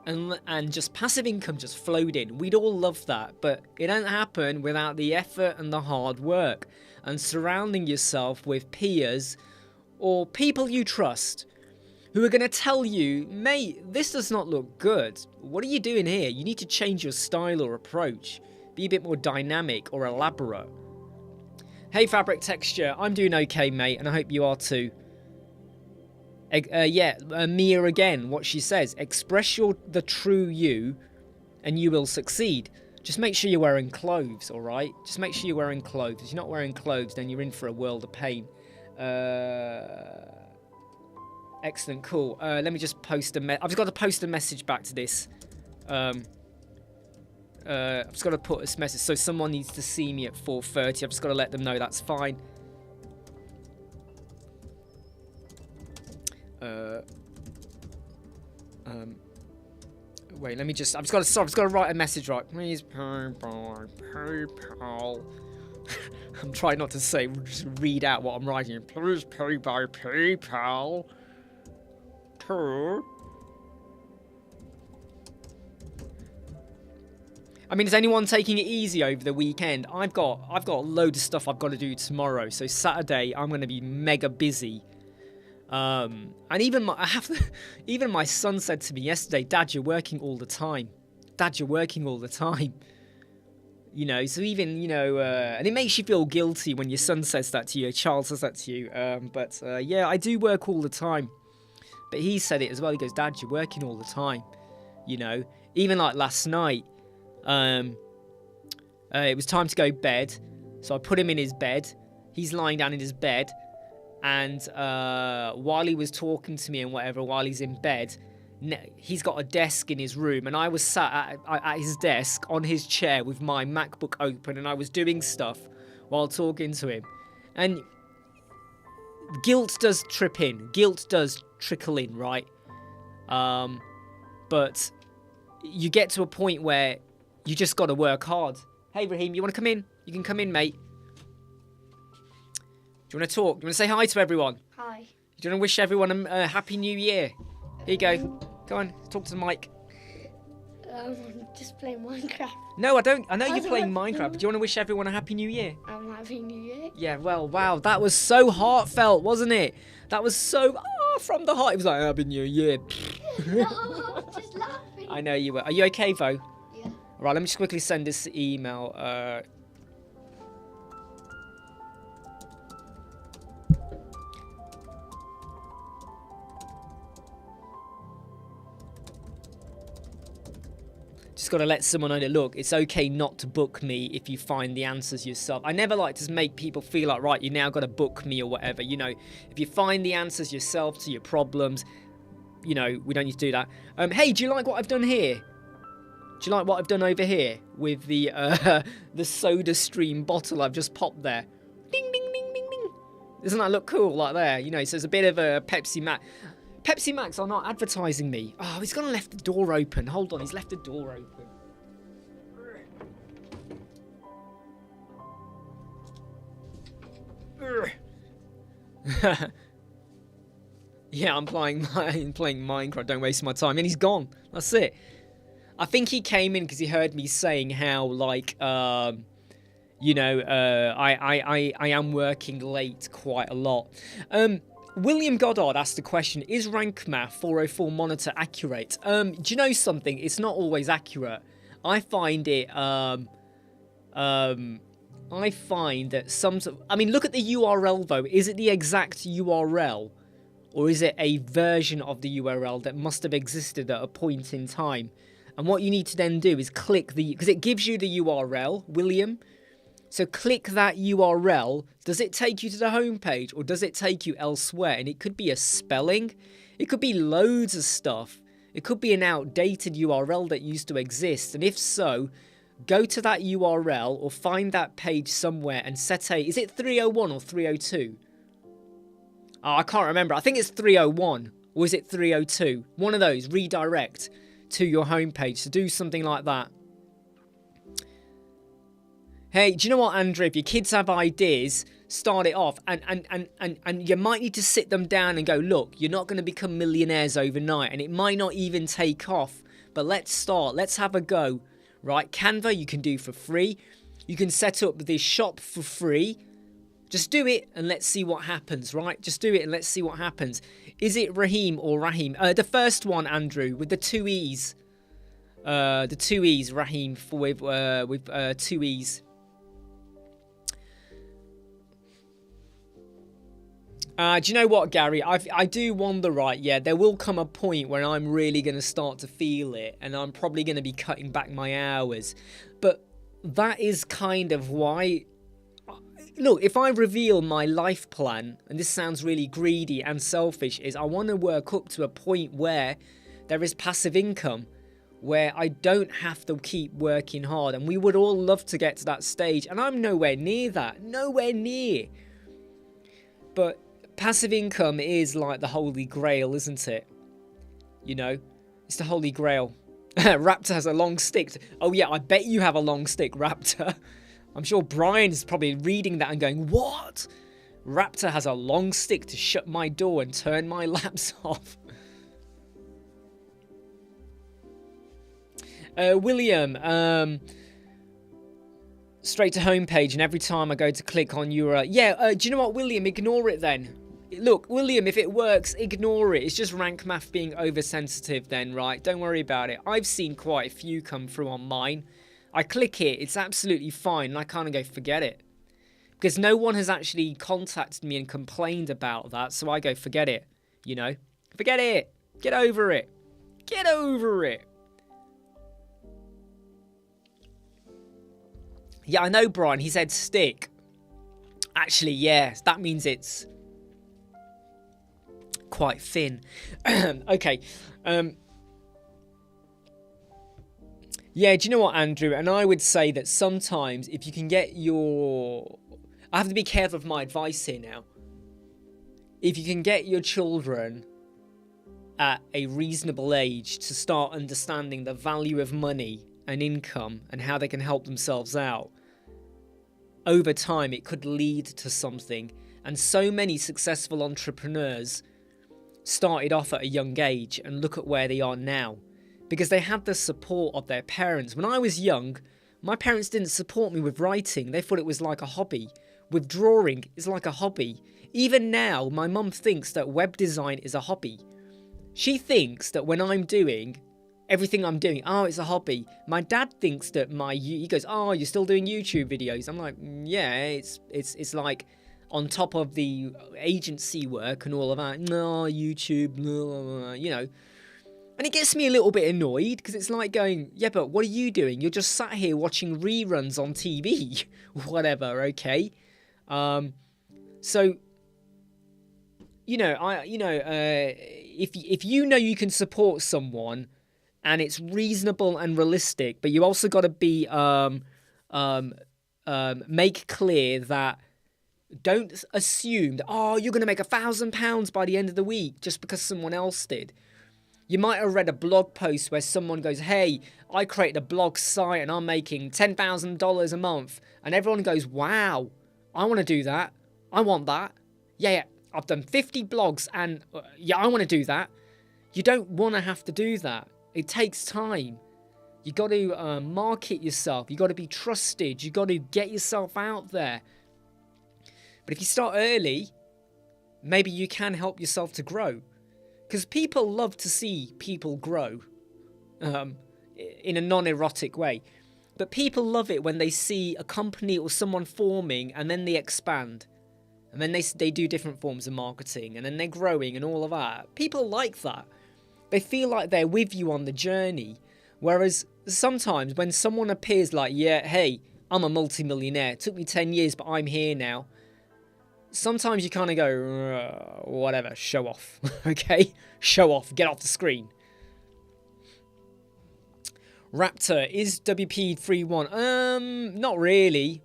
And just passive income just flowed in. We'd all love that, but it don't happen without the effort and the hard work and surrounding yourself with peers or people you trust who are going to tell you, mate, this does not look good. What are you doing here? You need to change your style or approach. Be a bit more dynamic or elaborate. Hey, Fabric Texture, I'm doing okay, mate, and I hope you are too. Mia again, what she says, express the true you and you will succeed. Just make sure you're wearing clothes, alright? Just make sure you're wearing clothes. If you're not wearing clothes, then you're in for a world of pain. Excellent, cool. Let me just post I've just got to post a message back to this. I've just got to put this message. So someone needs to see me at 4:30. I've just got to let them know that's fine. Wait, let me just. I've just got to write a message, right? Please pay by PayPal. I'm trying not to say. Just read out what I'm writing. Please pay by PayPal. I mean, is anyone taking it easy over the weekend? I've got loads of stuff I've got to do tomorrow. So Saturday, I'm going to be mega busy. And even my son said to me yesterday, Dad, you're working all the time. Dad, you're working all the time. You know, so even, you know, and it makes you feel guilty when your son says that to you, your child says that to you. Yeah, I do work all the time. But he said it as well. He goes, Dad, you're working all the time. You know, even like last night, it was time to go bed. So I put him in his bed. He's lying down in his bed. And while he was talking to me and whatever, while he's in bed, he's got a desk in his room, and I was sat at his desk on his chair with my MacBook open, and I was doing stuff while talking to him. And guilt does trip in. Guilt does trickle in, right? But you get to a point where you just got to work hard. Hey, Raheem, you want to come in? You can come in, mate. Do you want to talk? Do you want to say hi to everyone? Hi. Do you want to wish everyone a happy new year? Here you go. Go on, talk to the mic. Just playing Minecraft. No, I don't. I know you're playing Minecraft, but do you want to wish everyone a happy new year? Happy New Year. Yeah, well, wow, that was so heartfelt, wasn't it? That was so, from the heart. It was like, happy new year. No, I'm just laughing. I know you were. Are you okay, Vo? Yeah. All right, let me just quickly send this email. Just got to let someone know that, look, it's okay not to book me if you find the answers yourself. I never like to make people feel like, right, you now got to book me or whatever. You know, if you find the answers yourself to your problems, you know, we don't need to do that. Hey, do you like what I've done here? Do you like what I've done over here with the the Soda Stream bottle I've just popped there? Ding, ding, ding, ding, ding. Doesn't that look cool like there? You know, so it's a bit of a Pepsi Max. Pepsi Max are not advertising me. Oh, he's gone and left the door open. Hold on, he's left the door open. Yeah, I'm playing Minecraft. Don't waste my time. And he's gone. That's it. I think he came in because he heard me saying how, like, you know, I am working late quite a lot. William Goddard asked the question, is rank math 404 monitor accurate? Do you know something? It's not always accurate. I find it, I find that I mean, look at the URL though. Is it the exact URL? Or is it a version of the URL that must have existed at a point in time? And what you need to then do is click because it gives you the URL, William. So click that URL. Does it take you to the homepage or does it take you elsewhere? And it could be a spelling. It could be loads of stuff. It could be an outdated URL that used to exist. And if so, go to that URL or find that page somewhere and set is it 301 or 302? Oh, I can't remember. I think it's 301 or is it 302? One of those, redirect to your homepage. So do something like that. Hey, do you know what, Andrew? If your kids have ideas, start it off. And you might need to sit them down and go, look, you're not going to become millionaires overnight. And it might not even take off. But let's start. Let's have a go. Right? Canva, you can do for free. You can set up this shop for free. Just do it and let's see what happens, right? Just do it and let's see what happens. Is it Raheem or Rahim? The first one, Andrew, with the two E's. The two E's, Raheem, with two E's. Do you know what, Gary? I do wonder, right? Yeah, there will come a point where I'm really going to start to feel it, and I'm probably going to be cutting back my hours. But that is kind of why. Look, if I reveal my life plan, and this sounds really greedy and selfish, is I want to work up to a point where there is passive income, where I don't have to keep working hard, and we would all love to get to that stage, and I'm nowhere near that. Nowhere near. But passive income is like the holy grail, isn't it? You know, it's the holy grail. Raptor has a long stick. Oh yeah, I bet you have a long stick, Raptor. I'm sure Brian's probably reading that and going, what? Raptor has a long stick to shut my door and turn my laps off. William, straight to homepage, and every time I go to click on your... do you know what, William? Ignore it then. Look, William, if it works, ignore it. It's just rank math being oversensitive then, right? Don't worry about it. I've seen quite a few come through on mine. I click it, it's absolutely fine, and I kind of go, forget it. Because no one has actually contacted me and complained about that, so I go, forget it, you know? Forget it! Get over it! Get over it! Yeah, I know, Brian, he said stick. Actually, yes, that means it's quite thin. Okay. Yeah, do you know what, Andrew? And I would say that sometimes if you can get your... I have to be careful of my advice here now. If you can get your children at a reasonable age to start understanding the value of money and income and how they can help themselves out, over time it could lead to something. And so many successful entrepreneurs started off at a young age and look at where they are now. Because they had the support of their parents. When I was young, my parents didn't support me with writing. They thought it was like a hobby. With drawing, it's like a hobby. Even now, my mum thinks that web design is a hobby. She thinks that when I'm doing everything I'm doing, oh, it's a hobby. My dad thinks that he goes, oh, you're still doing YouTube videos. I'm like, yeah, it's like on top of the agency work and all of that. No, YouTube, you know. And it gets me a little bit annoyed because it's like going, yeah, but what are you doing? You're just sat here watching reruns on TV. Whatever, okay? So, you know, if you know you can support someone and it's reasonable and realistic, but you also got to be make clear that don't assume that, oh, you're going to make £1,000 by the end of the week just because someone else did. You might have read a blog post where someone goes, hey, I created a blog site and I'm making $10,000 a month. And everyone goes, wow, I want to do that. I want that. Yeah, I've done 50 blogs and yeah, I want to do that. You don't want to have to do that. It takes time. You got to market yourself. You got to be trusted. You got to get yourself out there. But if you start early, maybe you can help yourself to grow. Because people love to see people grow in a non-erotic way. But people love it when they see a company or someone forming and then they expand. And then they do different forms of marketing and then they're growing and all of that. People like that. They feel like they're with you on the journey. Whereas sometimes when someone appears like, yeah, hey, I'm a multimillionaire. It took me 10 years, but I'm here now. Sometimes you kind of go, whatever, show off, okay? Show off, get off the screen. Raptor, is WP301? Not really.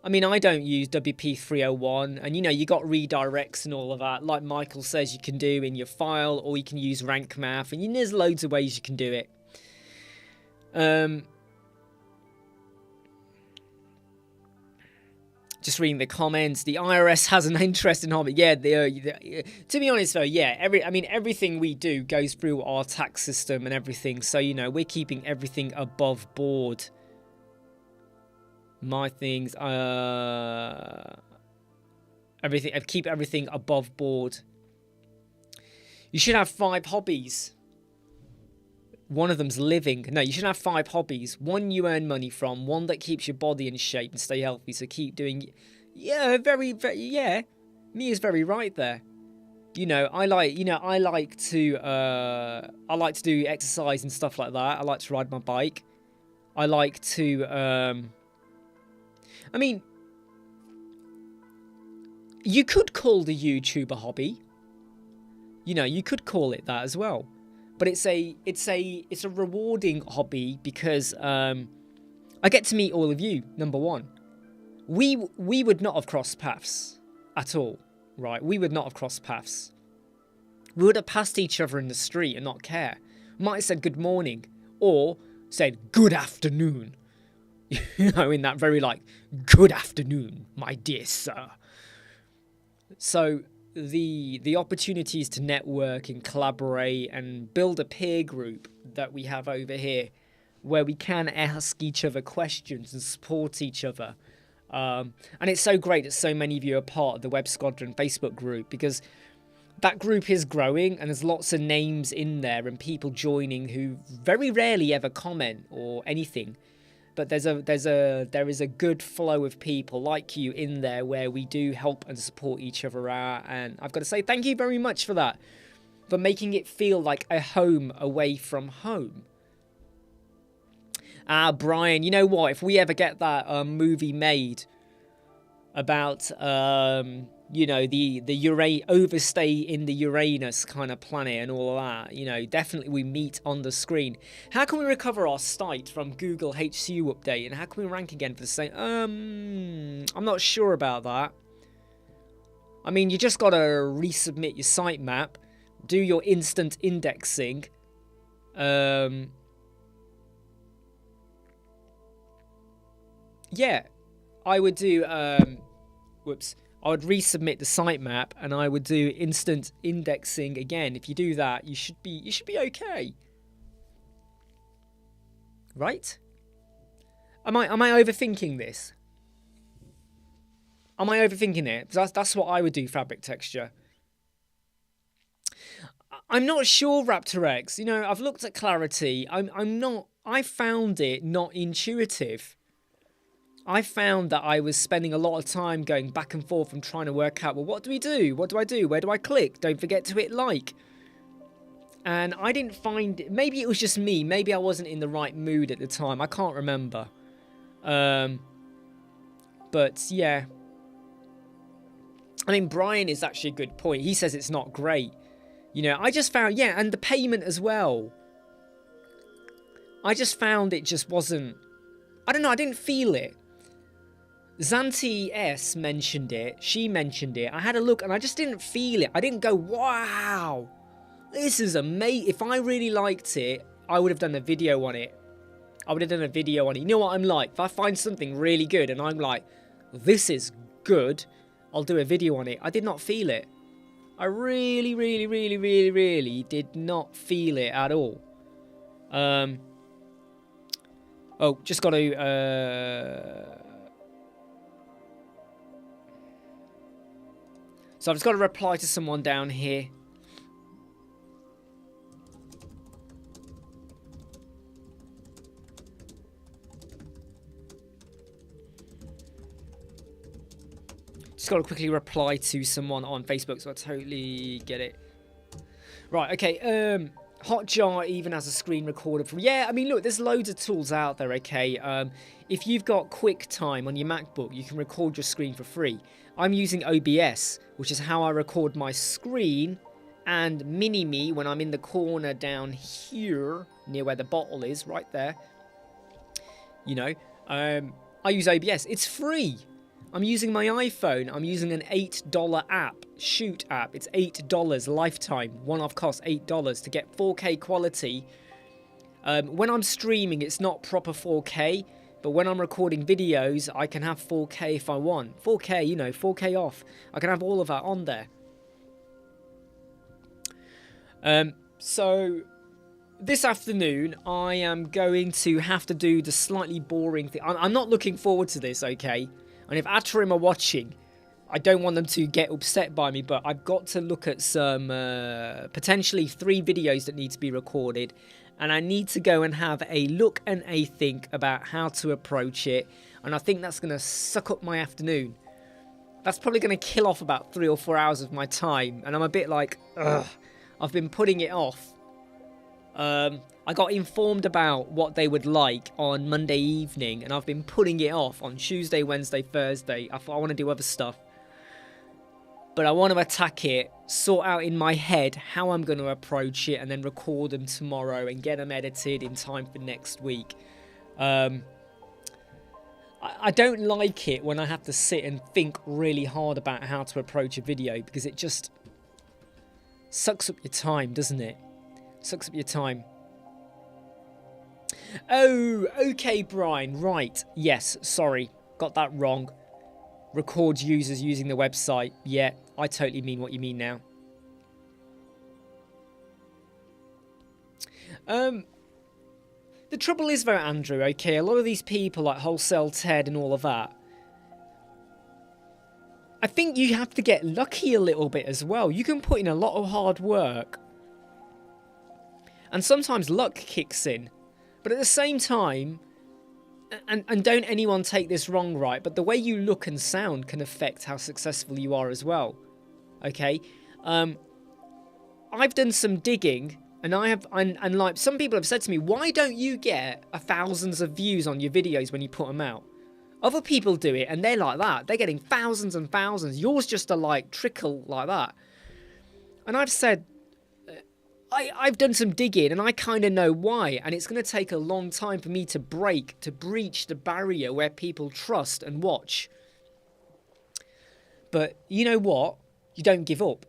I mean, I don't use WP301, and you know, you got redirects and all of that, like Michael says you can do in your file, or you can use rank math, and there's loads of ways you can do it. Just reading the comments, the IRS has an interest in hobby. Yeah, to be honest though, yeah, everything we do goes through our tax system and everything. So, you know, we're keeping everything above board. My things, I keep everything above board. You should have 5 hobbies. One of them's living. No, you should have 5 hobbies. One you earn money from. One that keeps your body in shape and stay healthy. So keep doing. Yeah, very, very. Yeah, Mia's very right there. You know, I like to do exercise and stuff like that. I like to ride my bike. I like to. I mean, you could call the YouTube a hobby. You know, you could call it that as well. But it's a rewarding hobby because I get to meet all of you. Number one, we would not have crossed paths at all, right? We would not have crossed paths. We would have passed each other in the street and not care. Might have said good morning or said good afternoon. You know, in that very like good afternoon, my dear sir. So the opportunities to network and collaborate and build a peer group that we have over here where we can ask each other questions and support each other. And it's so great that so many of you are part of the Web Squadron Facebook group because that group is growing and there's lots of names in there and people joining who very rarely ever comment or anything. But there is a good flow of people like you in there where we do help and support each other out. And I've got to say thank you very much for that, for making it feel like a home away from home. Brian, you know what? If we ever get that movie made about you know, the overstay in the Uranus kind of planet and all of that, you know, definitely we meet on the screen. How can we recover our site from Google HCU update, and how can we rank again for the same? I'm not sure about that. I mean, you just got to resubmit your sitemap, do your instant indexing. Yeah, I would do I would resubmit the sitemap and I would do instant indexing again. If you do that, you should be okay. Right? Am I overthinking this? Am I overthinking it? That's what I would do, fabric texture. I'm not sure, Raptor X. You know, I've looked at clarity. I found it not intuitive. I found that I was spending a lot of time going back and forth and trying to work out, well, what do we do? What do I do? Where do I click? Don't forget to hit like. And I didn't find... Maybe it was just me. Maybe I wasn't in the right mood at the time. I can't remember. But, yeah. I mean, Brian is actually a good point. He says it's not great. You know, I just found... Yeah, and the payment as well. I just found it just wasn't... I don't know, I didn't feel it. Zanti S mentioned it. She mentioned it. I had a look and I just didn't feel it. I didn't go, wow, this is amazing. If I really liked it, I would have done a video on it. You know what I'm like? If I find something really good and I'm like, this is good, I'll do a video on it. I did not feel it. I really, really, really, really, really did not feel it at all. Oh, just got to... So I've just got to reply to someone down here. Just got to quickly reply to someone on Facebook, so I totally get it. Right, okay. Hotjar even has a screen recorder for... Yeah, I mean, look, there's loads of tools out there, okay? If you've got QuickTime on your MacBook, you can record your screen for free. I'm using OBS, which is how I record my screen, and Mini-Me when I'm in the corner down here, near where the bottle is, right there. You know, I use OBS. It's free. I'm using my iPhone. I'm using an $8 app, Shoot app. It's $8 lifetime, one-off cost $8 to get 4K quality. When I'm streaming, it's not proper 4K. But when I'm recording videos, I can have 4K if I want. 4K, you know, 4K off. I can have all of that on there. So, this afternoon, I am going to have to do the slightly boring thing. I'm not looking forward to this, okay? And if Atrim are watching, I don't want them to get upset by me, but I've got to look at some, potentially 3 videos that need to be recorded. And I need to go and have a look and a think about how to approach it. And I think that's going to suck up my afternoon. That's probably going to kill off about 3 or 4 hours of my time. And I'm a bit like, ugh, I've been putting it off. I got informed about what they would like on Monday evening. And I've been putting it off on Tuesday, Wednesday, Thursday. I thought I want to do other stuff. But I want to attack it, sort out in my head how I'm going to approach it, and then record them tomorrow and get them edited in time for next week. I don't like it when I have to sit and think really hard about how to approach a video, because it just sucks up your time, doesn't it? Sucks up your time. Oh, okay, Brian. Right. Yes, sorry. Got that wrong. Records users using the website. Yeah, I totally mean what you mean now. The trouble is, though, Andrew, okay, a lot of these people like Wholesale Ted and all of that, I think you have to get lucky a little bit as well. You can put in a lot of hard work, and sometimes luck kicks in. But at the same time, and don't anyone take this wrong, right? But the way you look and sound can affect how successful you are as well. Okay, I've done some digging, and like some people have said to me, why don't you get thousands of views on your videos when you put them out? Other people do it, and they're like that. They're getting thousands and thousands. Yours just a like trickle like that. And I've said, I've done some digging, and I kind of know why. And it's going to take a long time for me to breach the barrier where people trust and watch. But you know what? You don't give up.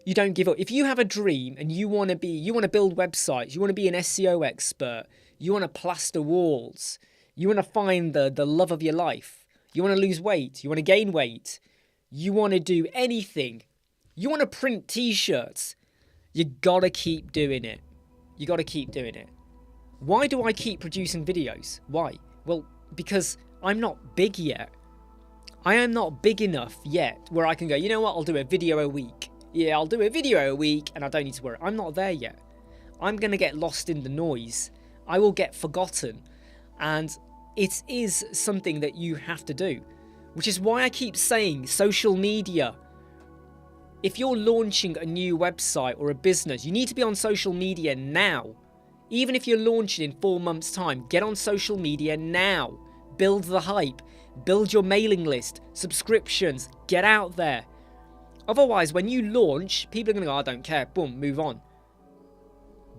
You don't give up. If you have a dream and you want to build websites, you want to be an SEO expert, you want to plaster walls, you want to find the love of your life, you want to lose weight, you want to gain weight, you want to do anything, you want to print t-shirts, you gotta keep doing it. You gotta keep doing it. Why do I keep producing videos? Why? Well, because I'm not big yet. I am not big enough yet where I can go, you know what, I'll do a video a week. Yeah, I'll do a video a week and I don't need to worry. I'm not there yet. I'm going to get lost in the noise. I will get forgotten. And it is something that you have to do. Which is why I keep saying social media. If you're launching a new website or a business, you need to be on social media now. Even if you're launching in 4 months' time, get on social media now. Build the hype. Build your mailing list. Subscriptions. Get out there. Otherwise, when you launch, people are going to go, I don't care. Boom, move on.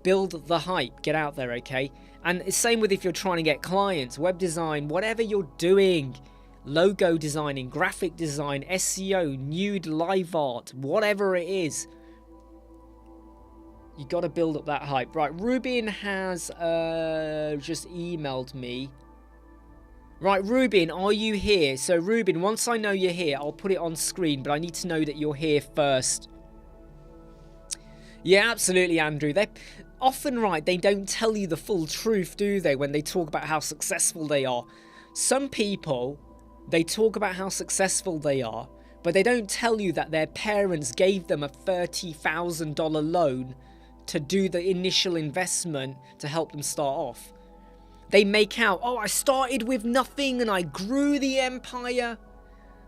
Build the hype. Get out there, okay? And it's same with if you're trying to get clients, web design, whatever you're doing. Logo designing, graphic design, SEO, nude live art, whatever it is. You got to build up that hype. Right, Rubin has just emailed me. Right, Rubin, are you here? So, Rubin, once I know you're here, I'll put it on screen, but I need to know that you're here first. Yeah, absolutely, Andrew. They're often, right, they don't tell you the full truth, do they, when they talk about how successful they are. Some people, they talk about how successful they are, but they don't tell you that their parents gave them a $30,000 loan to do the initial investment to help them start off. They make out, oh, I started with nothing and I grew the empire.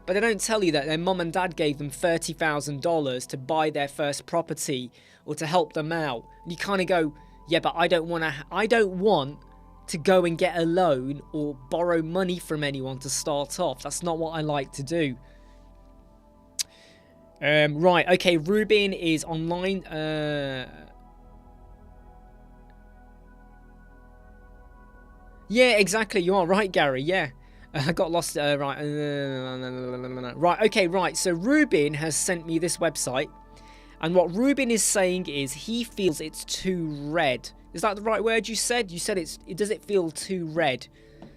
But they don't tell you that their mum and dad gave them $30,000 to buy their first property or to help them out. And you kind of go, yeah, but I don't want to go and get a loan or borrow money from anyone to start off. That's not what I like to do. Right, okay, Rubin is online. Yeah, exactly. You are right, Gary. Yeah. I got lost. Right. Right. Okay. Right. So Rubin has sent me this website. And what Rubin is saying is he feels it's too red. Is that the right word you said? You said does it feel too red?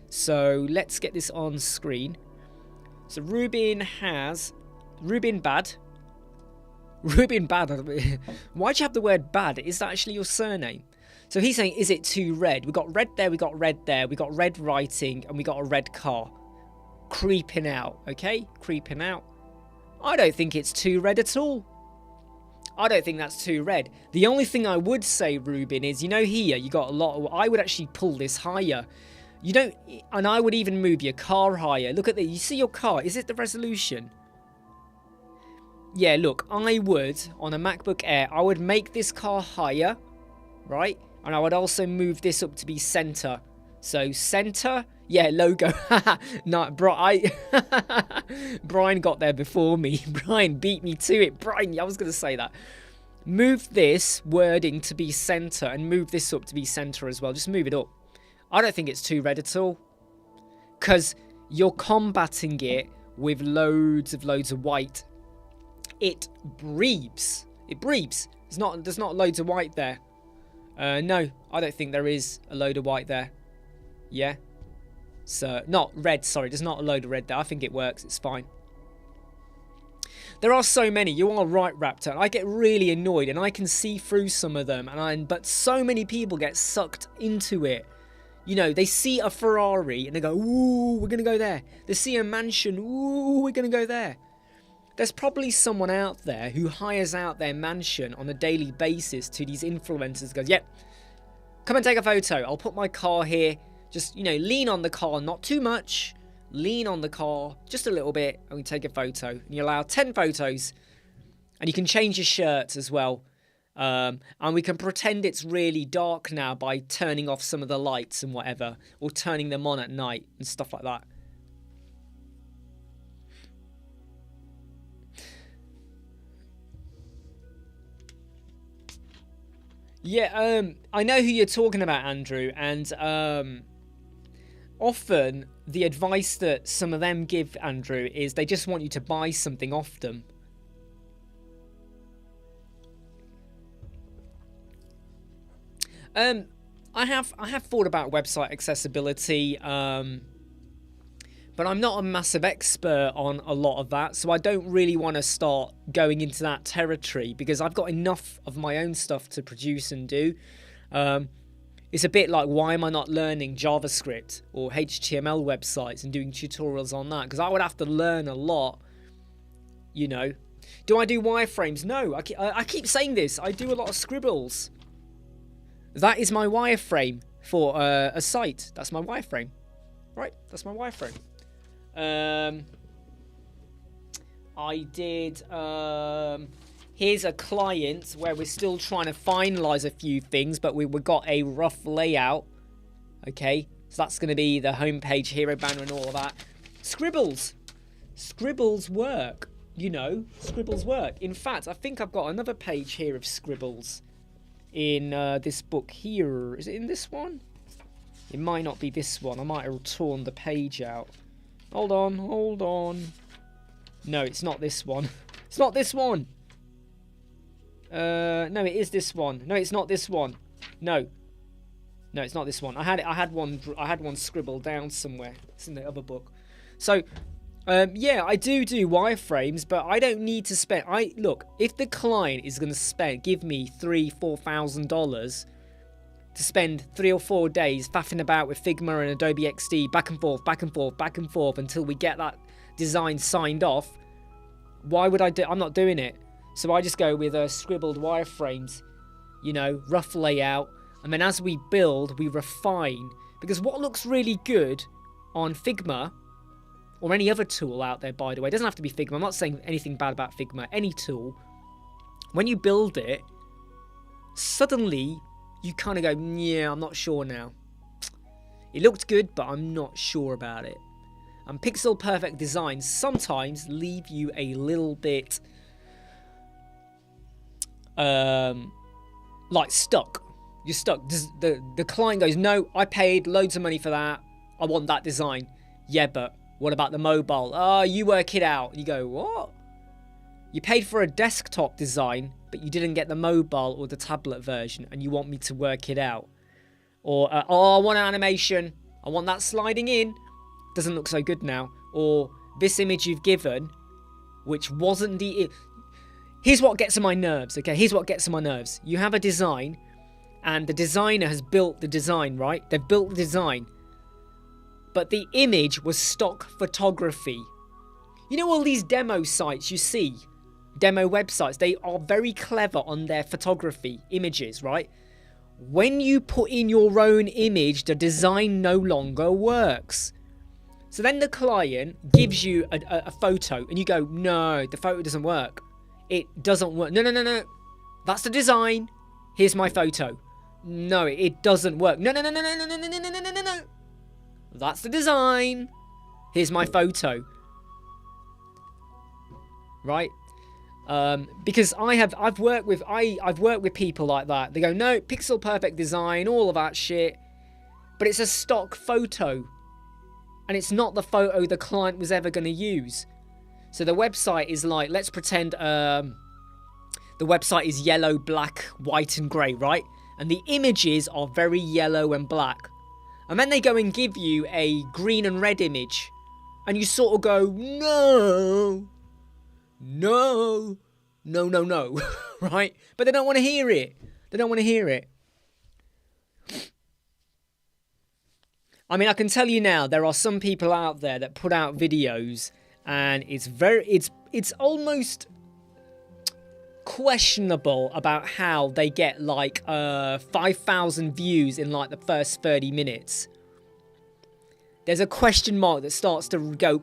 So let's get this on screen. So Rubin bad. Why'd you have the word bad? Is that actually your surname? So he's saying, is it too red? We got red there, we got red there, we got red writing, and we got a red car. Creeping out, okay? Creeping out. I don't think it's too red at all. I don't think that's too red. The only thing I would say, Rubin, is, you know here, you got a lot of... I would actually pull this higher. You don't... And I would even move your car higher. Look at this. You see your car? Is it the resolution? Yeah, look, I would, on a MacBook Air, I would make this car higher, right? And I would also move this up to be center. So center, yeah, logo. No, Brian got there before me. Brian beat me to it. Brian, I was going to say that. Move this wording to be center and move this up to be center as well. Just move it up. I don't think it's too red at all. Because you're combating it with loads of white. It breathes. It breathes. There's not loads of white there. No, I don't think there is a load of white there. Yeah. So, not red, sorry. There's not a load of red there. I think it works. It's fine. There are so many. You are right, Raptor. I get really annoyed and I can see through some of them. But so many people get sucked into it. You know, they see a Ferrari and they go, ooh, we're going to go there. They see a mansion. Ooh, we're going to go there. There's probably someone out there who hires out their mansion on a daily basis to these influencers. Goes, yep, come and take a photo. I'll put my car here. Just, you know, lean on the car, not too much. Lean on the car just a little bit, and we take a photo. And you allow 10 photos, and you can change your shirts as well. And we can pretend it's really dark now by turning off some of the lights and whatever, or turning them on at night and stuff like that. Yeah, I know who you're talking about, Andrew, and often the advice that some of them give, Andrew, is they just want you to buy something off them. I have thought about website accessibility, but I'm not a massive expert on a lot of that, so I don't really want to start going into that territory because I've got enough of my own stuff to produce and do. It's a bit like, why am I not learning JavaScript or HTML websites and doing tutorials on that? Because I would have to learn a lot, you know. Do I do wireframes? No, I keep saying this. I do a lot of scribbles. That is my wireframe for a site. That's my wireframe. Right, that's my wireframe. I did... here's a client where we're still trying to finalize a few things, but we got a rough layout. Okay, so that's going to be the homepage, hero banner and all of that. Scribbles. Scribbles work. You know, scribbles work. In fact, I think I've got another page here of scribbles in this book here. Is it in this one? It might not be this one. I might have torn the page out. Hold on, hold on. No, it's not this one. It's not this one. No, it is this one. No, it's not this one. No, it's not this one. I had one scribbled down somewhere. It's in the other book. So, yeah, I do wireframes, but I don't need to spend. Look, if the client is going to give me $3,000-$4,000 to spend 3 or 4 days faffing about with Figma and Adobe XD back and forth until we get that design signed off, why would I do? I'm not doing it. So I just go with scribbled wireframes, you know, rough layout, and then as we build, we refine. Because what looks really good on Figma, or any other tool out there, by the way, it doesn't have to be Figma. I'm not saying anything bad about Figma. Any tool, when you build it, suddenly you kind of go, yeah, I'm not sure now. It looked good, but I'm not sure about it. And pixel perfect designs sometimes leave you a little bit like stuck. You're stuck. The client goes, no, I paid loads of money for that. I want that design. Yeah, but what about the mobile? Oh, you work it out. You go, what? You paid for a desktop design, but you didn't get the mobile or the tablet version, and you want me to work it out. Or, oh, I want an animation. I want that sliding in. Doesn't look so good now. Or this image you've given, which wasn't the... Here's what gets on my nerves, okay? Here's what gets on my nerves. You have a design, and the designer has built the design, right? They've built the design. But the image was stock photography. You know all these demo sites you see? Demo websites, they are very clever on their photography images, right? When you put in your own image, the design no longer works. So then the client gives you a photo and you go, no, the photo doesn't work. It doesn't work. No. That's the design. Here's my photo. No, it doesn't work. No. That's the design. Here's my photo. Right? Because I've worked with people like that. They go, no, pixel perfect design, all of that shit, but it's a stock photo, and it's not the photo the client was ever going to use. So the website is like, let's pretend the website is yellow, black, white, and grey, right? And the images are very yellow and black, and then they go and give you a green and red image, and you sort of go, no, right? But they don't want to hear it. I mean, I can tell you now, there are some people out there that put out videos, and it's almost questionable about how they get like 5,000 views in like the first 30 minutes. There's a question mark that starts to go,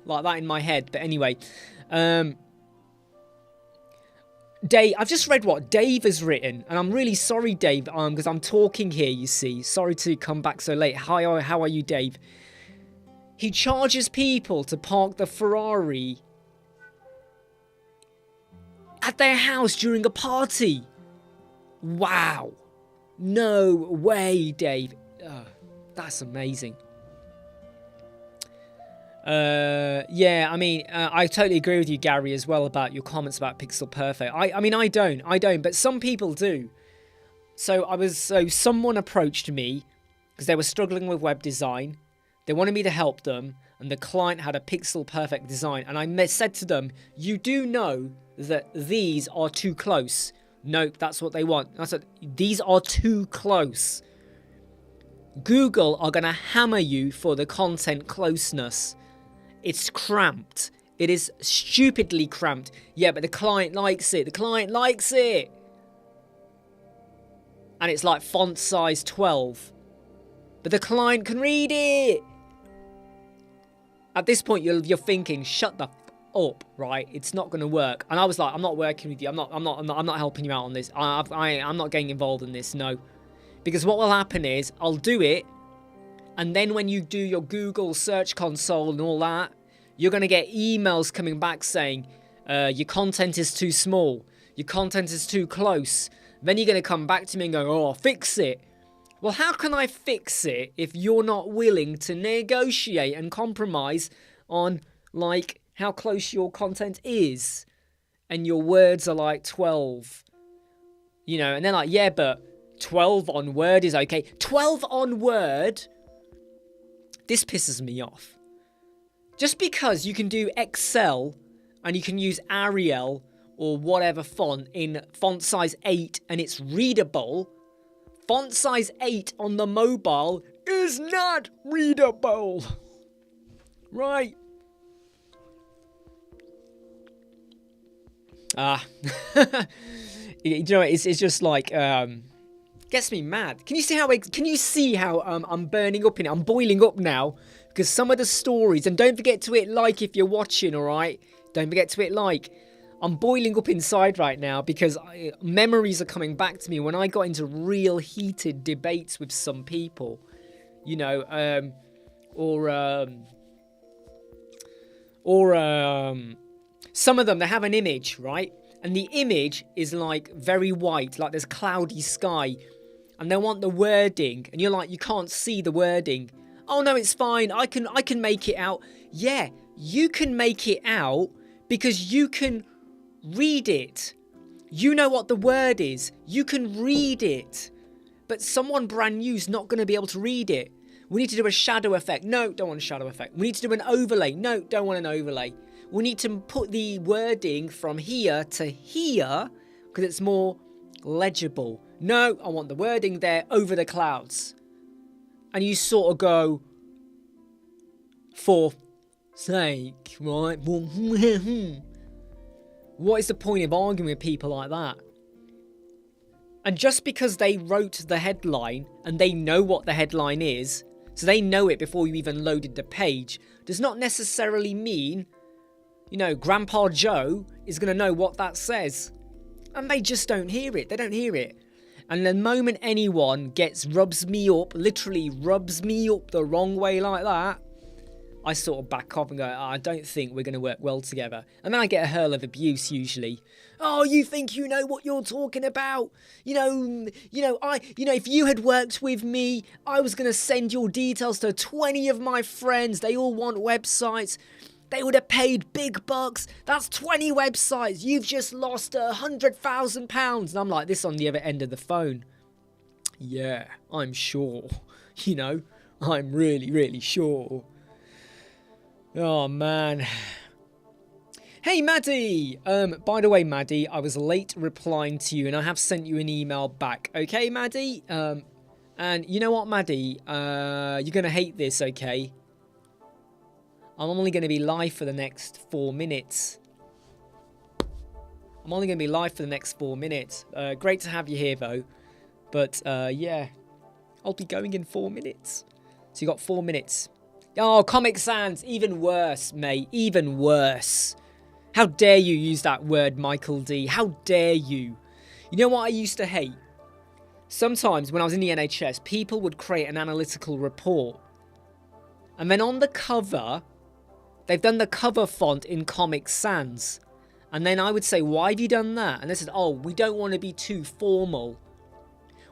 like that in my head. But anyway, Dave, I've just read what Dave has written, and I'm really sorry, Dave, because I'm talking here, you see. Sorry to come back so late. Hi, how are you, Dave? He charges people to park the Ferrari at their house during a party. Wow. No way, Dave. That's amazing. Yeah, I mean, I totally agree with you, Gary, as well, about your comments about Pixel Perfect. I mean, I don't, but some people do. So someone approached me because they were struggling with web design. They wanted me to help them, and the client had a Pixel Perfect design. And I said to them, you do know that these are too close. Nope, that's what they want. I said, these are too close. Google are going to hammer you for the content closeness. It's cramped. It is stupidly cramped. Yeah, but the client likes it. The client likes it. And it's like font size 12. But the client can read it. At this point, you're thinking, shut the up, right? It's not going to work. And I was like, I'm not working with you. I'm not helping you out on this. I'm not getting involved in this. No. Because what will happen is I'll do it. And then when you do your Google search console and all that, you're going to get emails coming back saying, your content is too small. Your content is too close. Then you're going to come back to me and go, oh, fix it. Well, how can I fix it if you're not willing to negotiate and compromise on, like, how close your content is? And your words are like 12. You know, and they're like, yeah, but 12 on Word is okay. 12 on Word? This pisses me off. Just because you can do Excel and you can use Arial or whatever font in font size 8 and it's readable, font size 8 on the mobile is not readable. Right. You know, it's just like, gets me mad. Can you see how I'm burning up in it? I'm boiling up now because some of the stories, and don't forget to hit like if you're watching, all right? Don't forget to hit like. I'm boiling up inside right now because memories are coming back to me when I got into real heated debates with some people, you know, some of them, they have an image, right? And the image is like very white, like there's cloudy sky, and they want the wording, and you're like, you can't see the wording. Oh no, it's fine. I can make it out. Yeah, you can make it out because you can read it. You know what the word is. You can read it. But someone brand new is not going to be able to read it. We need to do a shadow effect. No, don't want a shadow effect. We need to do an overlay. No, don't want an overlay. We need to put the wording from here to here because it's more legible. No, I want the wording there over the clouds. And you sort of go, for sake, right? What is the point of arguing with people like that? And just because they wrote the headline and they know what the headline is, so they know it before you even loaded the page, does not necessarily mean, you know, Grandpa Joe is going to know what that says. And they just don't hear it. They don't hear it. And the moment anyone rubs me up, literally rubs me up the wrong way like that, I sort of back off and go, I don't think we're going to work well together. And then I get a hurl of abuse usually. Oh, you think you know what you're talking about? If you had worked with me, I was going to send your details to 20 of my friends. They all want websites. They would have paid big bucks. That's 20 websites. You've just lost £100,000. And I'm like this on the other end of the phone. Yeah, I'm sure. You know, I'm really, really sure. Oh, man. Hey, Maddie. By the way, Maddie, I was late replying to you and I have sent you an email back. Okay, Maddie? And you know what, Maddie? You're going to hate this, okay? I'm only going to be live for the next 4 minutes. I'm only going to be live for the next 4 minutes. Great to have you here, though. But, yeah. I'll be going in 4 minutes. So you got 4 minutes. Oh, Comic Sans, even worse, mate, even worse. How dare you use that word, Michael D? How dare you? You know what I used to hate? Sometimes when I was in the NHS, people would create an analytical report. And then on the cover, they've done the cover font in Comic Sans. And then I would say, why have you done that? And they said, oh, we don't want to be too formal.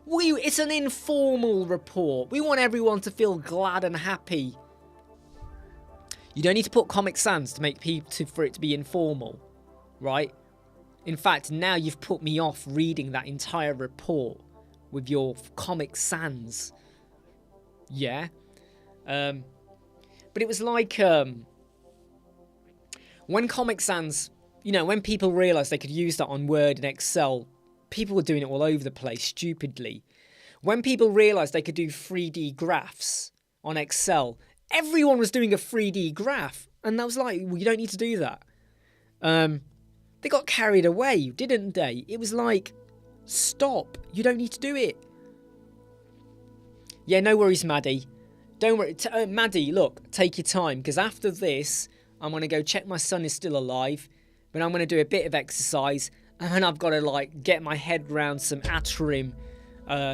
It's an informal report. We want everyone to feel glad and happy. You don't need to put Comic Sans to make for it to be informal, right? In fact, now you've put me off reading that entire report with your Comic Sans. Yeah. But it was like when Comic Sans, you know, when people realised they could use that on Word and Excel, people were doing it all over the place stupidly. When people realised they could do 3D graphs on Excel, everyone was doing a 3D graph. And I was like, well, you don't need to do that. They got carried away, didn't they? It was like, stop. You don't need to do it. Yeah, no worries, Maddie. Don't worry. Maddie, look, take your time. Because after this, I'm going to go check my son is still alive. But I'm going to do a bit of exercise. And then I've got to, like, get my head around some Atarim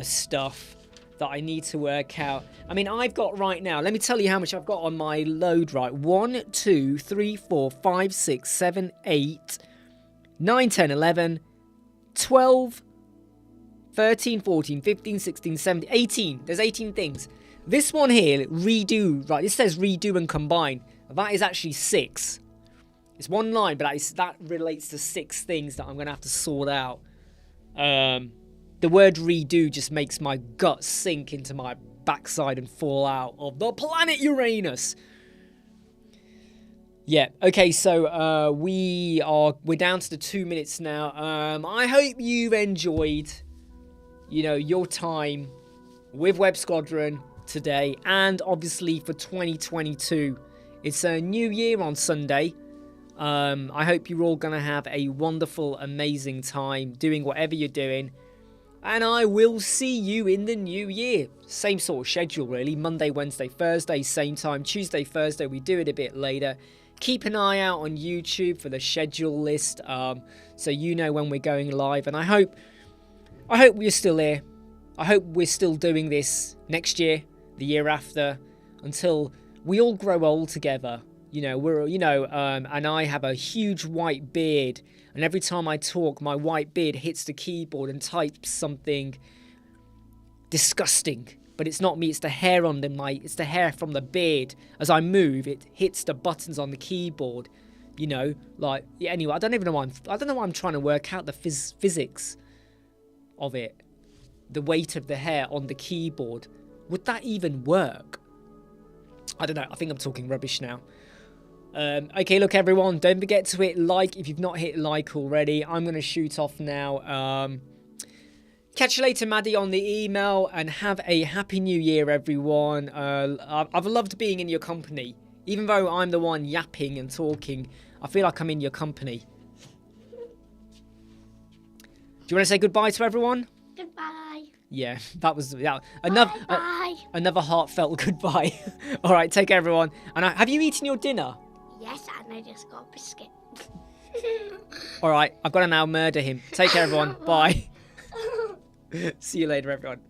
stuff that I need to work out. I mean, I've got right now, let me tell you how much I've got on my load, right? 1, 2, 3, 4, 5, 6, 7, 8, 9, 10, 11, 12, 13, 14, 15, 16, 17, 18. There's 18 things. This one here, redo, right? This says redo and combine. That is actually 6. It's one line, but that relates to 6 things that I'm going to have to sort out. The word redo just makes my gut sink into my backside and fall out of the planet Uranus. Yeah, okay, so we're down to the 2 minutes now. I hope you've enjoyed, you know, your time with Web Squadron today, and obviously for 2022. It's a new year on Sunday. I hope you're all going to have a wonderful, amazing time doing whatever you're doing. And I will see you in the new year. Same sort of schedule, really. Monday, Wednesday, Thursday, same time. Tuesday, Thursday, we do it a bit later. Keep an eye out on YouTube for the schedule list, so you know when we're going live. And I hope we're still here. I hope we're still doing this next year, the year after, until we all grow old together. You know, and I have a huge white beard, and every time I talk, my white beard hits the keyboard and types something disgusting. But it's not me; it's the hair on it's the hair from the beard. As I move, it hits the buttons on the keyboard. You know, like, yeah, anyway, I don't know why I'm trying to work out the physics of it. The weight of the hair on the keyboard. Would that even work? I don't know. I think I'm talking rubbish now. Okay, look, everyone, don't forget to hit like if you've not hit like already. I'm going to shoot off now. Catch you later, Maddie, on the email, and have a happy new year, everyone. I've loved being in your company. Even though I'm the one yapping and talking, I feel like I'm in your company. Do you want to say goodbye to everyone? Goodbye. Yeah, that was another heartfelt goodbye. All right, take care, everyone. And have you eaten your dinner? Yes, and I just got a biscuit. All right, I've got to now murder him. Take care, everyone. Bye. See you later, everyone.